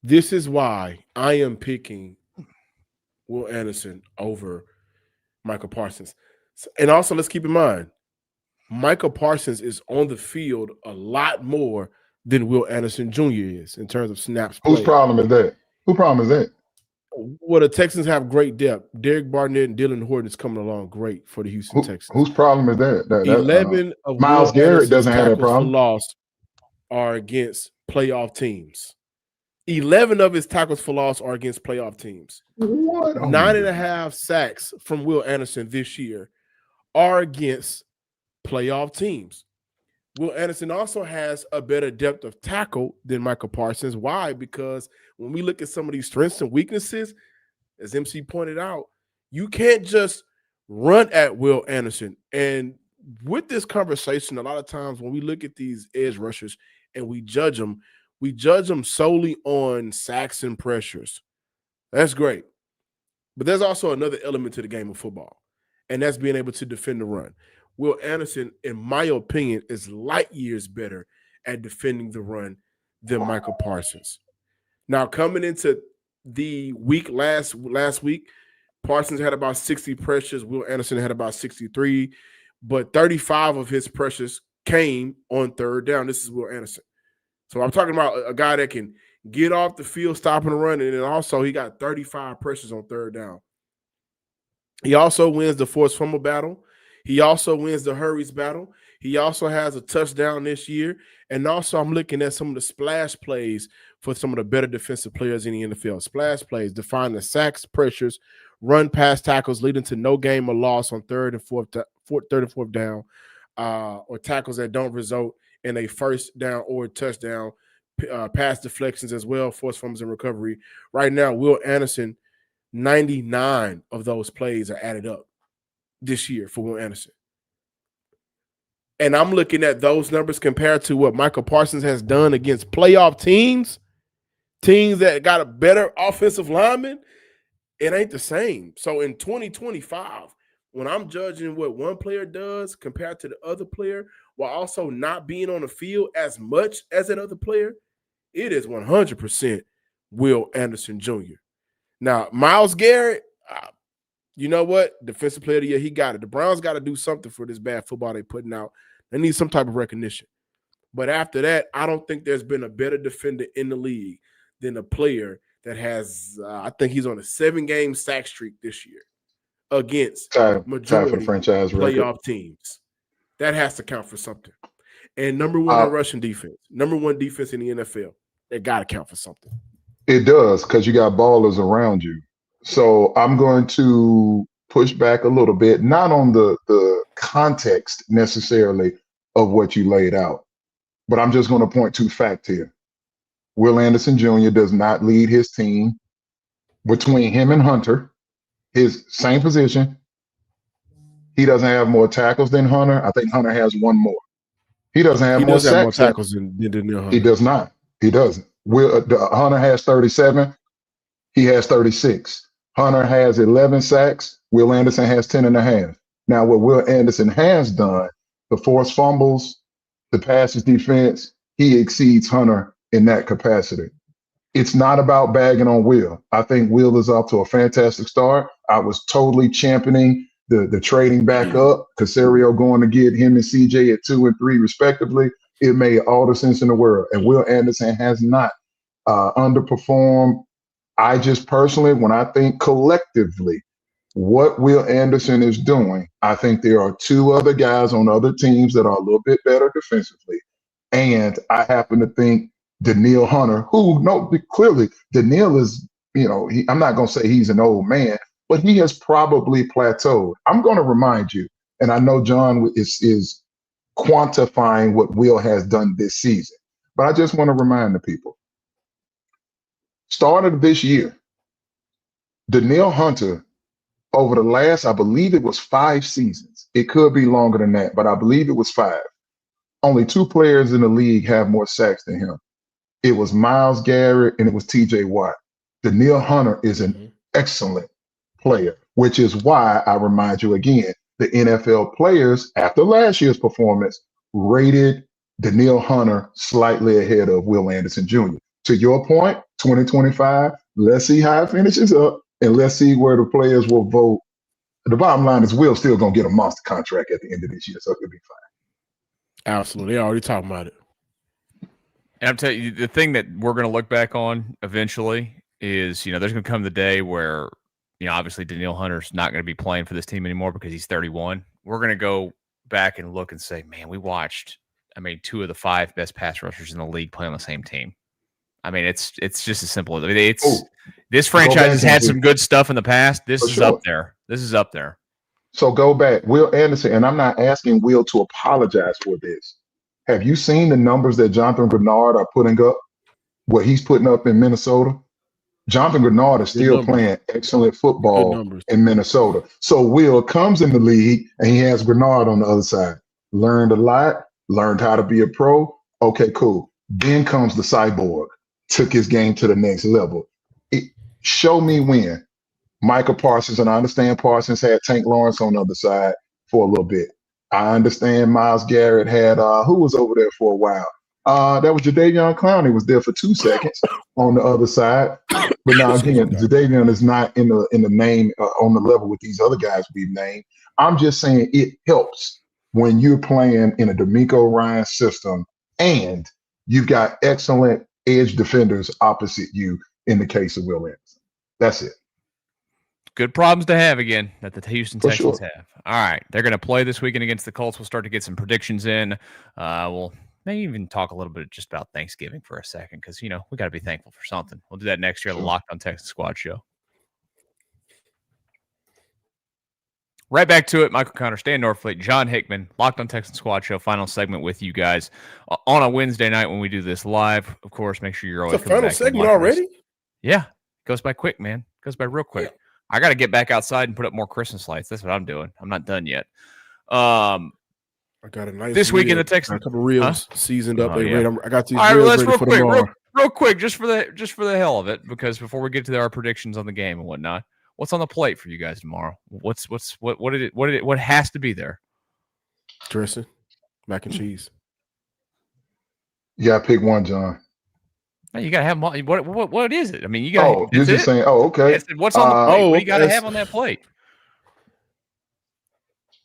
This is why I am picking Will Anderson over Michael Parsons. And also, let's keep in mind, Michael Parsons is on the field a lot more than Will Anderson Jr. is in terms of snaps played. Whose problem is that? Whose problem is that? Well, the Texans have great depth. Derek Barnett and Dylan Horton is coming along great for the Houston Texans. Whose problem is that? 11 of Myles Garrett doesn't have that problem. Loss are against playoff teams. 11 of his tackles for loss are against playoff teams. What? 9.5 sacks from Will Anderson this year are against playoff teams. Will Anderson also has a better depth of tackle than Michael Parsons. Why? Because when we look at some of these strengths and weaknesses, as MC pointed out, you can't just run at Will Anderson. And with this conversation, a lot of times when we look at these edge rushers and we judge them solely on sacks and pressures. That's great. But there's also another element to the game of football, and that's being able to defend the run. Will Anderson, in my opinion, is light years better at defending the run than Michael Parsons. Now, coming into the week last week, Parsons had about 60 pressures. Will Anderson had about 63, but 35 of his pressures came on third down. This is Will Anderson. So I'm talking about a guy that can get off the field, stopping the run, and then also he got 35 pressures on third down. He also wins the forced fumble battle. He also wins the hurries battle. He also has a touchdown this year. And also I'm looking at some of the splash plays for some of the better defensive players in the NFL. Splash plays defined as sacks, pressures, run pass tackles leading to no gain or loss on third and fourth down, or tackles that don't result in a first down or touchdown, pass deflections as well, forced fumbles and recovery. Right now, Will Anderson, 99 of those plays are added up this year for Will Anderson. And I'm looking at those numbers compared to what Michael Parsons has done against playoff teams that got a better offensive lineman. It ain't the same. So in 2025, when I'm judging what one player does compared to the other player, while also not being on the field as much as that other player, it is 100% Will Anderson Jr. Now, Myles Garrett, you know what? Defensive player of the year, he got it. The Browns got to do something for this bad football they're putting out. They need some type of recognition. But after that, I don't think there's been a better defender in the league than a player that has, I think he's on a 7-game sack streak this year against majority franchise playoff record. teams. That has to count for something. And number one in rushing defense, number one defense in the NFL. They got to count for something. It does, because you got ballers around you. So I'm going to push back a little bit, not on the context necessarily of what you laid out, but I'm just going to point to fact here. Will Anderson Jr. does not lead his team. Between him and Hunter, his same position, he doesn't have more tackles than Hunter. I think Hunter has one more. He doesn't have more sacks. Tackles than Denil Hunter. He does not. He doesn't. Hunter has 37. He has 36. Hunter has 11 sacks. Will Anderson has 10.5. Now, what Will Anderson has done, the forced fumbles, the passes defense, he exceeds Hunter in that capacity. It's not about bagging on Will. I think Will is off to a fantastic start. I was totally championing the trading back up, Casario going to get him and CJ at 2 and 3 respectively. It made all the sense in the world. And Will Anderson has not underperformed. I just personally, when I think collectively what Will Anderson is doing, I think there are 2 other guys on other teams that are a little bit better defensively. And I happen to think Denil Hunter, clearly Denil is, I'm not going to say he's an old man, but he has probably plateaued. I'm going to remind you, and I know John is quantifying what Will has done this season, but I just want to remind the people. Start of this year, Denil Hunter, over the last, I believe it was 5 seasons. It could be longer than that, but I believe it was 5. Only 2 players in the league have more sacks than him. It was Myles Garrett and it was TJ Watt. Denil Hunter is an excellent player, which is why I remind you again, the NFL players, after last year's performance, rated Denil Hunter slightly ahead of Will Anderson Jr. To your point, 2025, let's see how it finishes up, and let's see where the players will vote. The bottom line is Will's still going to get a monster contract at the end of this year, so it'll be fine. Absolutely. They're already talking about it. And I'm telling you, the thing that we're going to look back on eventually is, there's going to come the day where, obviously Denil Hunter's not going to be playing for this team anymore because he's 31. We're going to go back and look and say, man, we watched, 2 of the 5 best pass rushers in the league play on the same team. It's just as simple as this franchise has had some good stuff in the past. This is up there. This is up there. So go back, Will Anderson, and I'm not asking Will to apologize for this. Have you seen the numbers that Jonathan Bernard are putting up? What he's putting up in Minnesota? Jonathan Bernard is still playing excellent football in Minnesota. So Will comes in the league and he has Bernard on the other side. Learned a lot, learned how to be a pro. Okay, cool. Then comes the cyborg. Took his game to the next level. Show me when. Michael Parsons, and I understand Parsons had Tank Lawrence on the other side for a little bit. I understand Myles Garrett had, who was over there for a while? That was Jadeveon Clowney was there for 2 seconds on the other side. But now again, Jadeveon is not in the name on the level with these other guys we've named. I'm just saying it helps when you're playing in a D'Amico Ryan system and you've got excellent edge defenders opposite you in the case of Will Anderson. That's it. good problems to have again that the Houston For Texans sure. have. All right. They're going to play this weekend against the Colts. We'll start to get some predictions in. We'll maybe even talk a little bit just about Thanksgiving for a second because, we got to be thankful for something. We'll do that next year, the Locked on Texans Squad show. Right back to it. Michael Connor, Stan Norfleet, John Hickman, Locked on Texans Squad show. Final segment with you guys on a Wednesday night when we do this live. Of course, make sure you're always it's a final segment us. already? Yeah. Goes by quick, man. Goes by real quick. Yeah. I got to get back outside and put up more Christmas lights. That's what I'm doing. I'm not done yet. I got a nice this weekend the Texans, a couple reels seasoned up. Yeah. I got these. All right, let's real quick, real quick, just for the hell of it, because before we get to our predictions on the game and whatnot, what's on the plate for you guys tomorrow? What has to be there? Dressing, mac and cheese. You got to pick one, John. No, you got to have what is it? I mean, you got. Oh, you're just saying. Oh, okay. What's on the plate? What do you got to have on that plate?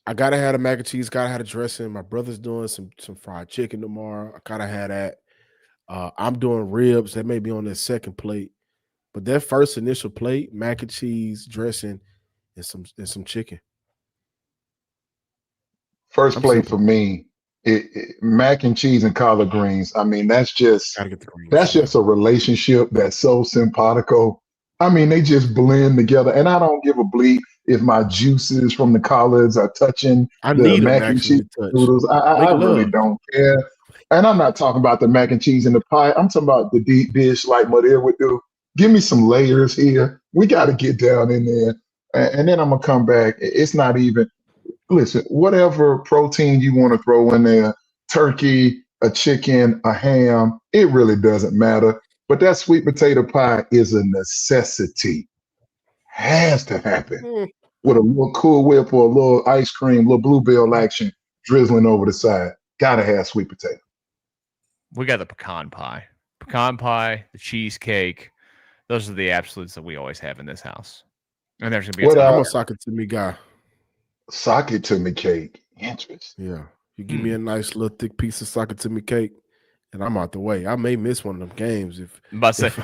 I gotta have the mac and cheese. Gotta have the dressing. My brother's doing some fried chicken tomorrow. I gotta have that. I'm doing ribs. That may be on that second plate, but that first initial plate, mac and cheese, dressing, and some chicken. First plate for me, mac and cheese and collard greens. I mean, that's just a relationship that's so simpatico. I mean, they just blend together, and I don't give a bleep if my juices from the collards are touching the mac and cheese noodles. I really don't care. And I'm not talking about the mac and cheese in the pie. I'm talking about the deep dish like Mother would do. Give me some layers here. We got to get down in there. And then I'm going to come back. It's not even, listen, whatever protein you want to throw in there, turkey, a chicken, a ham, it really doesn't matter. But that sweet potato pie is a necessity. Has to happen. With a little Cool Whip or a little ice cream, little Bluebell action drizzling over the side. Gotta have sweet potato. We got the pecan pie, the cheesecake. Those are the absolutes that we always have in this house. And there's gonna be I'm a sock it to me guy. Sock it to me cake. Interesting. Yeah, you give me a nice little thick piece of sock it to me cake, and I'm out the way. I may miss one of them games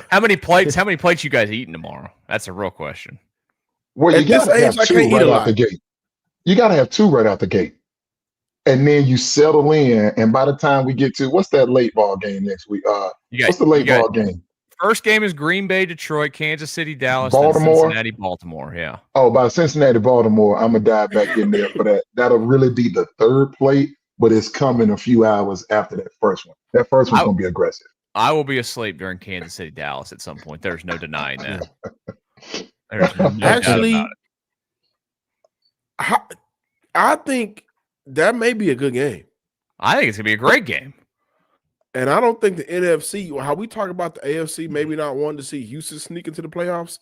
how many plates you guys eating tomorrow? That's a real question. Well, you gotta have two right out the gate. You gotta have two right out the gate. And then you settle in, and by the time we get to what's that late ball game next week? What's the late ball game? First game is Green Bay, Detroit, Kansas City, Dallas, Baltimore, Cincinnati, Baltimore. Yeah. Oh, by Cincinnati, Baltimore. I'm gonna dive back in there for that. That'll really be the third plate, but it's coming a few hours after that first one. That first one's gonna be aggressive. I will be asleep during Kansas City, Dallas at some point. There's no denying that. There's no actually, I think that may be a good game. I think it's gonna be a great game. And I don't think the NFC, how we talk about the AFC, maybe not wanting to see Houston sneak into the playoffs.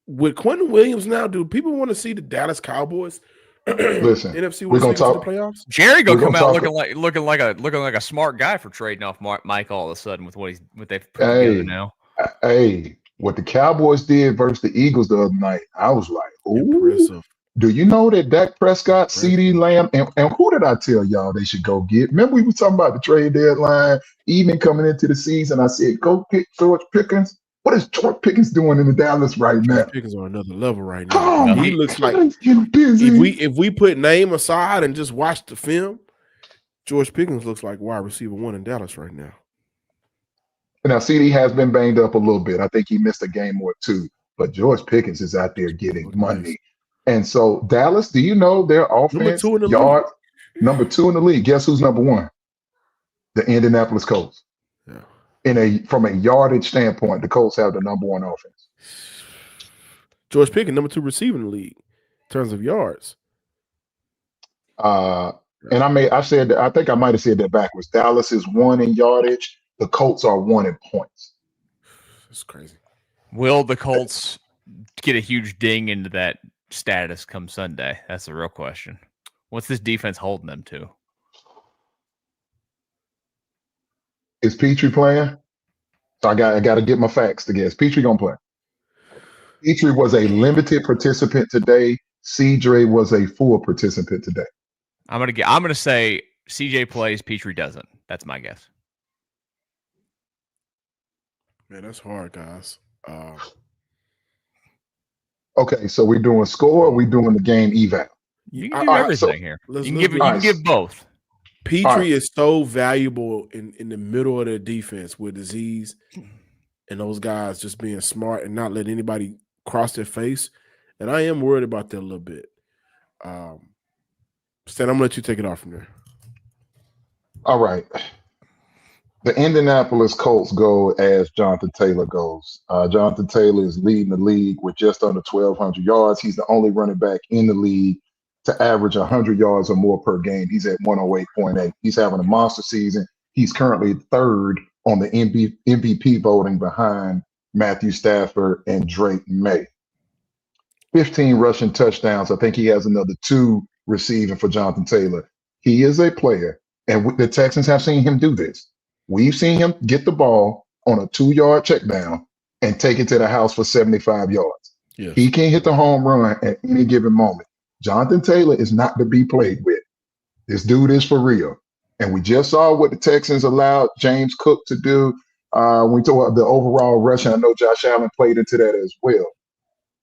With Quentin Williams now, do people want to see the Dallas Cowboys? Listen, NFC we're gonna talk the playoffs. Jerry gonna come out looking like a smart guy for trading off Mike all of a sudden with what they've put together now. Hey, what the Cowboys did versus the Eagles the other night, I was like, ooh. Impressive. Do you know that Dak Prescott, CeeDee Lamb, and who did I tell y'all they should go get? Remember we were talking about the trade deadline, even coming into the season. I said, go pick George Pickens. What is George Pickens doing in the Dallas right now? George Pickens on another level right now. He looks like if we put name aside and just watch the film, George Pickens looks like wide receiver one in Dallas right now. Now CeeDee has been banged up a little bit. I think he missed a game or two, but George Pickens is out there getting money. And so Dallas, do you know their offense number two in the league? Guess who's number one? The Indianapolis Colts. Yeah. From a yardage standpoint, the Colts have the number one offense. George Pickens, number two receiver in the league in terms of yards. And I think I might have said that backwards. Dallas is one in yardage. The Colts are one in points. That's crazy. Will the Colts get a huge ding into that status come Sunday? That's the real question. What's this defense holding them to? Is Petrie playing? So I got to get my facts together. Is Petrie gonna play? Petrie was a limited participant today. CJ was a full participant today. I'm gonna say CJ plays, Petrie doesn't. That's my guess. Man, that's hard, guys. Okay, so we're doing score, or we doing the game eval? You can do everything here. You can give both. Petrie is so valuable in the middle of their defense with Azeez and those guys just being smart and not letting anybody cross their face. And I am worried about that a little bit. Stan, I'm gonna let you take it off from there. All right. The Indianapolis Colts go as Jonathan Taylor goes. Jonathan Taylor is leading the league with just under 1,200 yards. He's the only running back in the league to average 100 yards or more per game. He's at 108.8. He's having a monster season. He's currently third on the MVP voting behind Matthew Stafford and Drake May. 15 rushing touchdowns. I think he has another 2 receiving for Jonathan Taylor. He is a player, and the Texans have seen him do this. We've seen him get the ball on a 2-yard check down and take it to the house for 75 yards. Yes. He can hit the home run at any given moment. Jonathan Taylor is not to be played with. This dude is for real. And we just saw what the Texans allowed James Cook to do. We talk about the overall rushing. I know Josh Allen played into that as well.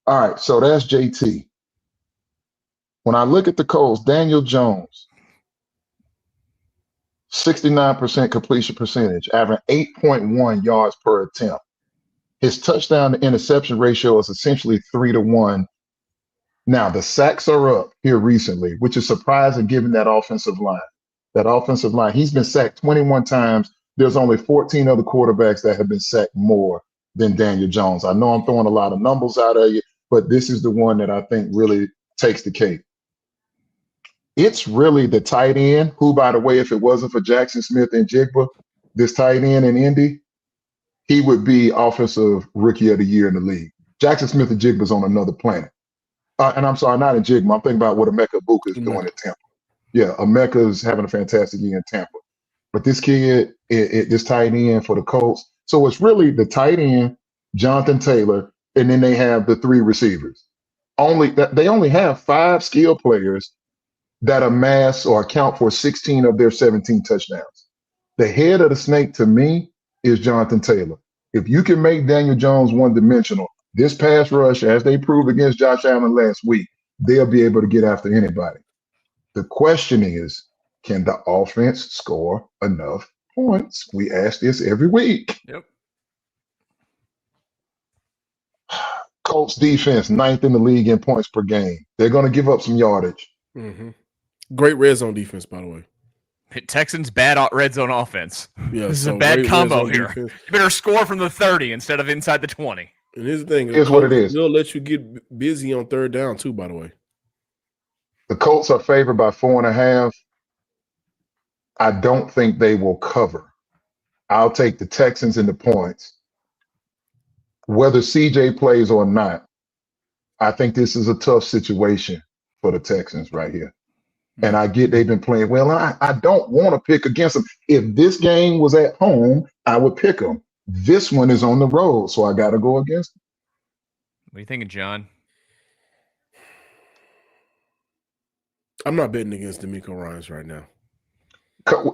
All right, so that's JT. When I look at the Colts, Daniel Jones, 69% completion percentage, averaging 8.1 yards per attempt. His touchdown to interception ratio is essentially 3-1. Now, the sacks are up here recently, which is surprising given that offensive line. That offensive line, he's been sacked 21 times. There's only 14 other quarterbacks that have been sacked more than Daniel Jones. I know I'm throwing a lot of numbers out at you, but this is the one that I think really takes the cake. It's really the tight end, who, by the way, if it wasn't for Jackson Smith and Jigba, this tight end in Indy, he would be offensive rookie of the year in the league. Jackson Smith and Jigba's on another planet. And I'm sorry, not in Jigba. I'm thinking about what Emeka Ibuka is doing at Tampa. Yeah, Emeka's having a fantastic year in Tampa. But this kid, this tight end for the Colts. So it's really the tight end, Jonathan Taylor, and then they have the 3 receivers. They only have 5 skill players that amass or account for 16 of their 17 touchdowns. The head of the snake to me is Jonathan Taylor. If you can make Daniel Jones one-dimensional, this pass rush, as they proved against Josh Allen last week, they'll be able to get after anybody. The question is, can the offense score enough points? We ask this every week. Yep. Colts defense, 9th in the league in points per game. They're going to give up some yardage. Mm-hmm. Great red zone defense, by the way. Texans bad red zone offense. Yeah, this is a bad combo here. Defense. You better score from the 30 instead of inside the 20. And here's the thing. Here's what it is. They'll let you get busy on 3rd down, too, by the way. The Colts are favored by 4.5. I don't think they will cover. I'll take the Texans in the points. Whether CJ plays or not, I think this is a tough situation for the Texans right here. And I get they've been playing well. And I don't want to pick against them. If this game was at home, I would pick them. This one is on the road, so I got to go against them. What are you thinking, John? I'm not betting against DeMeco Ryans right now.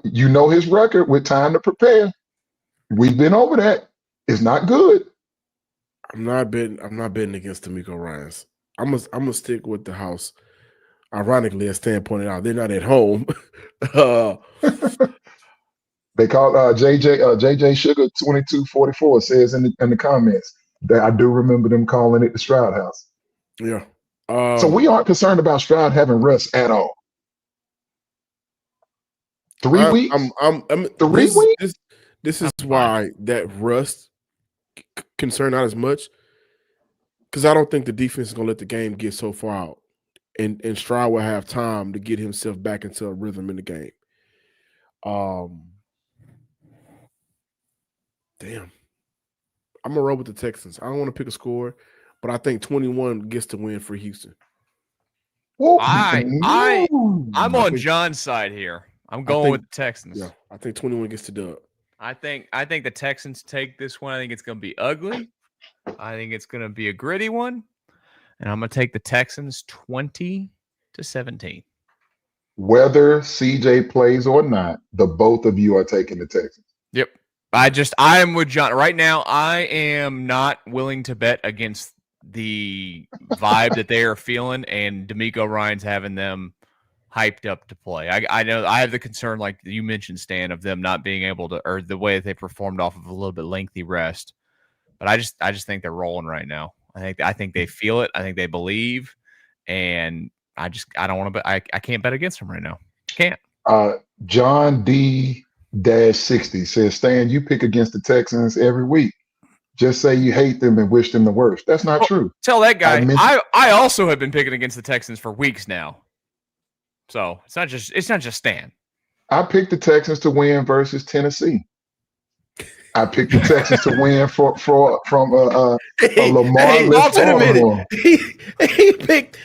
You know his record with time to prepare. We've been over that. It's not good. I'm not betting against DeMeco Ryans. I'm gonna stick with the house. Ironically, as Stan pointed out, they're not at home. They call JJ Sugar 2244 says in the comments that I do remember them calling it the Stroud house. Yeah. So we aren't concerned about Stroud having rest at all. 3 weeks? 3 weeks? This is why that rust concern not as much, because I don't think the defense is going to let the game get so far out. And Stroud will have time to get himself back into a rhythm in the game. Damn. I'm going to roll with the Texans. I don't want to pick a score, but I think 21 gets the win for Houston. I'm on John's side here. I'm going with the Texans. Yeah, I think 21 gets the dub. I think the Texans take this one. I think it's going to be ugly. I think it's going to be a gritty one. And I'm going to take the Texans 20-17. Whether CJ plays or not, the both of you are taking the Texans. Yep. I am with John. Right now, I am not willing to bet against the vibe that they are feeling, and D'Amico Ryan's having them hyped up to play. I know I have the concern, like you mentioned, Stan, of them not being able to, or the way that they performed off of a little bit lengthy rest. But I just think they're rolling right now. I think they feel it. I think they believe, and I don't want to. I can't bet against them right now. Can't. John D-60 says, Stan, you pick against the Texans every week. Just say you hate them and wish them the worst. That's not true. Tell that guy. I also have been picking against the Texans for weeks now. So it's not just Stan. I picked the Texans to win versus Tennessee. I picked the Texans to win from a Lamar. Hey, wait a minute. He picked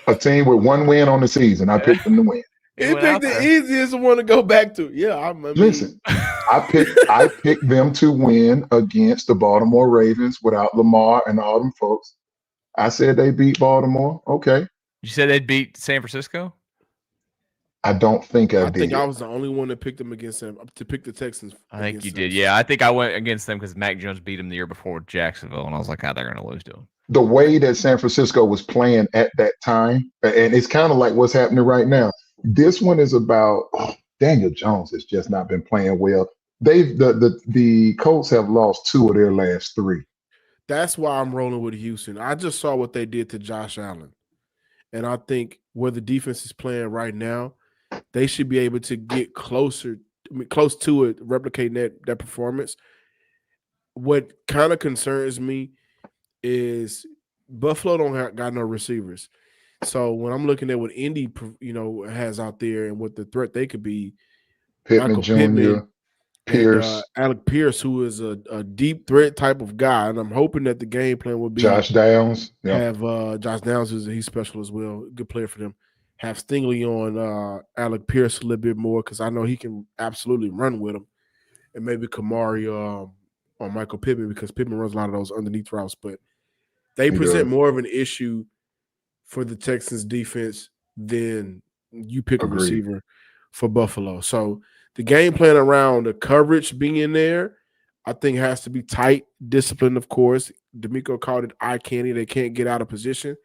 a team with one win on the season. I picked them to win. He picked the easiest one to go back to. Yeah, listen. I picked them to win against the Baltimore Ravens without Lamar and all them folks. I said they beat Baltimore. Okay. You said they'd beat San Francisco? I don't think I did. I think I was the only one that picked them against them to pick the Texans. I think you did. Yeah, I think I went against them because Mac Jones beat them the year before with Jacksonville, and I was like, they're going to lose to them. The way that San Francisco was playing at that time, and it's kind of like what's happening right now. This one is about Daniel Jones has just not been playing well. The Colts have lost 2 of their last 3. That's why I'm rolling with Houston. I just saw what they did to Josh Allen, and I think where the defense is playing right now, they should be able to get close to it, replicating that performance. What kind of concerns me is Buffalo don't got no receivers. So when I'm looking at what Indy, has out there and what the threat they could be, Pittman Jr., Pierce, Alec Pierce, who is a deep threat type of guy, and I'm hoping that the game plan will be Josh Downs. Have Josh Downs, he's special as well, good player for them. Have Stingley on Alec Pierce a little bit more because I know he can absolutely run with him, and maybe Kamari on Michael Pittman because Pittman runs a lot of those underneath routes, but they present more of an issue for the Texans defense than you pick a receiver for Buffalo. So the game plan around the coverage being there, I think has to be tight, disciplined, of course. D'Amico called it eye candy. They can't get out of position.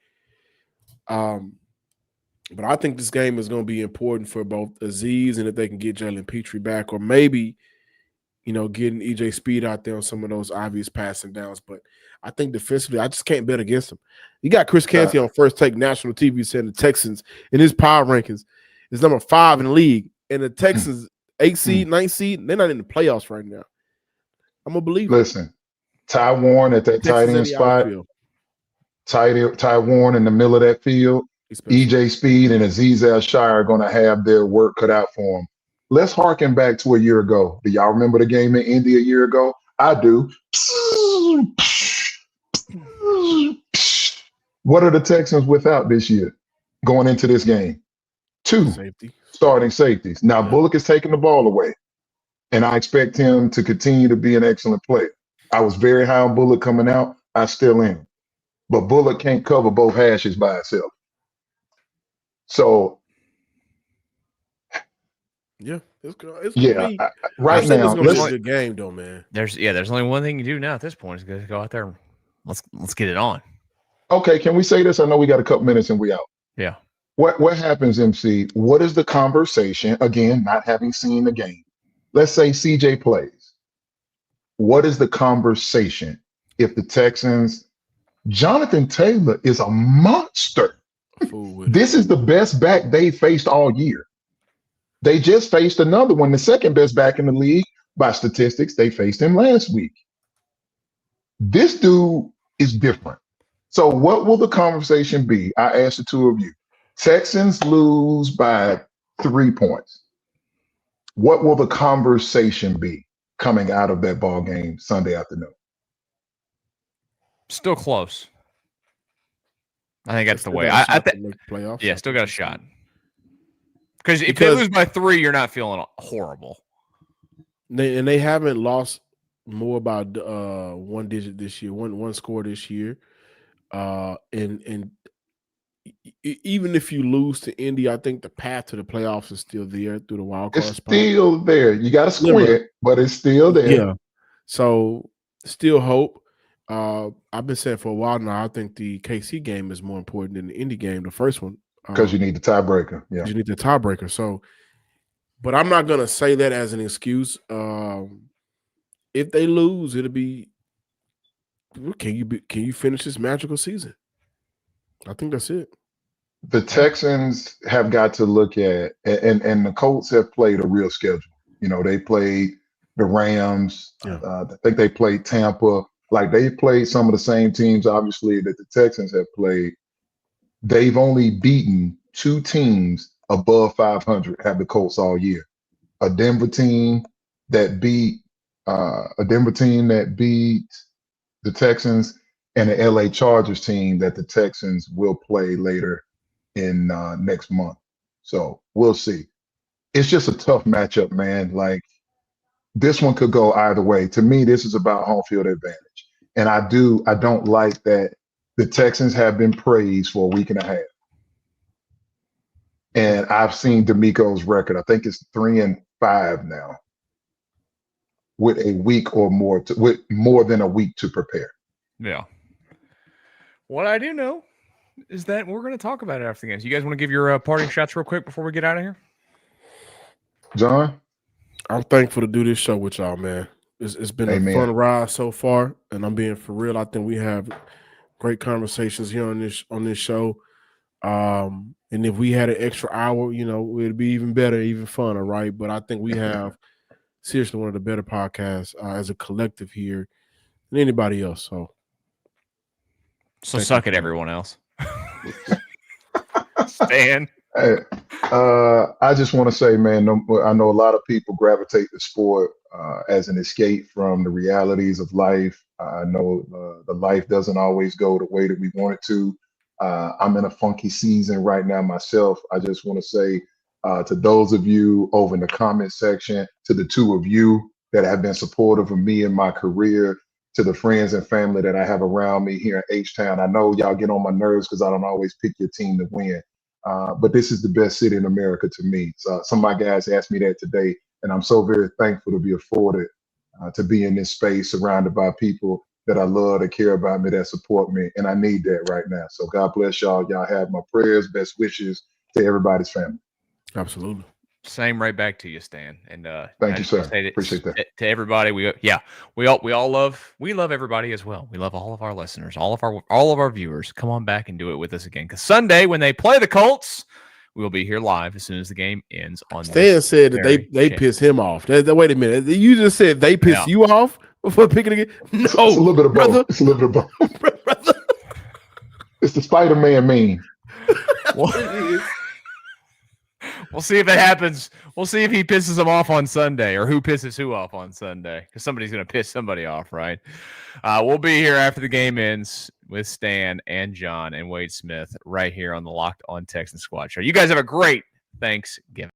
But I think this game is going to be important for both Azeez and if they can get Jalen Petrie back, or maybe, getting EJ Speed out there on some of those obvious passing downs. But I think defensively, I just can't bet against them. You got Chris Canty on First Take National TV saying the Texans in his power rankings is number 5 in the league. And the Texans, 8 seed, 9 seed, they're not in the playoffs right now. I'm going to believe Listen, Ty Warren at that tight end spot, Ty Warren in the middle of that field, EJ Speed and Azeez Al-Shire are going to have their work cut out for them. Let's harken back to a year ago. Do y'all remember the game in Indy a year ago? I do. What are the Texans without this year going into this game? 2 starting safeties. Now, Bullock is taking the ball away, and I expect him to continue to be an excellent player. I was very high on Bullock coming out. I still am. But Bullock can't cover both hashes by itself. So, yeah, it's right now, it's gonna be a good game, though, man. There's only one thing you do now at this point is go out there. Let's get it on. Okay, can we say this? I know we got a couple minutes and we out. Yeah. What happens, MC? What is the conversation? Again, not having seen the game. Let's say CJ plays. What is the conversation if the Texans? Jonathan Taylor is a monster. This is the best back they faced all year. They just faced another one, the second best back in the league by statistics. They faced him last week. This dude is different. So what will the conversation be? I asked the 2 of you. Texans lose by 3 points. What will the conversation be coming out of that ball game Sunday afternoon? Still close. I think that's the way. I think playoffs. Yeah, still got a shot. Because if they lose by 3, you're not feeling horrible. They haven't lost more by 1 digit this year, one score this year. And even if you lose to Indy, I think the path to the playoffs is still there through the wild card spot. It's still there. You got to squint, but it's still there. Yeah. So Still hope. I've been saying for a while now, I think the KC game is more important than the Indy game, the first one. Because you need the tiebreaker. Yeah. You need the tiebreaker. So, but I'm not going to say that as an excuse. If they lose, it'll be, can you finish this magical season? I think that's it. The Texans have got to look at, and the Colts have played a real schedule. You know, they played the Rams. Yeah. I think they played Tampa. Like, they've played some of the same teams, obviously, that the Texans have played. They've only beaten 2 teams above 500, have the Colts all year. A Denver team that beat the Texans, and the LA Chargers team that the Texans will play later in next month. So we'll see. It's just a tough matchup, man. Like, this one could go either way. To me, this is about home field advantage. And I don't like that the Texans have been praised for a week and a half. And I've seen D'Amico's record. I think it's 3-5 now, with a week or more, with more than a week to prepare. Yeah. What I do know is that we're going to talk about it after the games. You guys want to give your parting shots real quick before we get out of here? John? I'm thankful to do this show with y'all, man. It's been Amen. a fun ride so far, and I'm being for real. I think we have great conversations here on this show. And if we had an extra hour, you know, it'd be even better, even funner, right? But I think we have seriously one of the better podcasts as a collective here than anybody else. So suck it, everyone else. Stan. Hey, I just want to say, man, I know a lot of people gravitate to sport as an escape from the realities of life. I know the life doesn't always go the way that we want it to. I'm in a funky season right now myself. I just want to say to those of you over in the comment section, to the 2 of you that have been supportive of me in my career, to the friends and family that I have around me here in H-Town. I know y'all get on my nerves because I don't always pick your team to win. But this is the best city in America to me. So some of my guys asked me that today, and I'm so very thankful to be afforded to be in this space surrounded by people that I love, that care about me, that support me, and I need that right now. So God bless y'all. Y'all have my prayers, best wishes to everybody's family. Absolutely. Same right back to you, Stan. And thank you, sir. Appreciate that. To everybody. We all love everybody as well. We love all of our listeners, all of our viewers. Come on back and do it with us again. Because Sunday, when they play the Colts, we will be here live as soon as the game ends. On Stan said that they piss him off. Wait a minute. You just said they piss you off before picking again? No, it's a little bit of brother. both. It's a little bit of both. Brother. It's the Spider-Man meme. We'll see if it happens. We'll see if he pisses them off on Sunday, or who pisses who off on Sunday, because somebody's going to piss somebody off, right? We'll be here after the game ends with Stan and John and Wade Smith right here on the Locked On Texans Squad Show. You guys have a great Thanksgiving.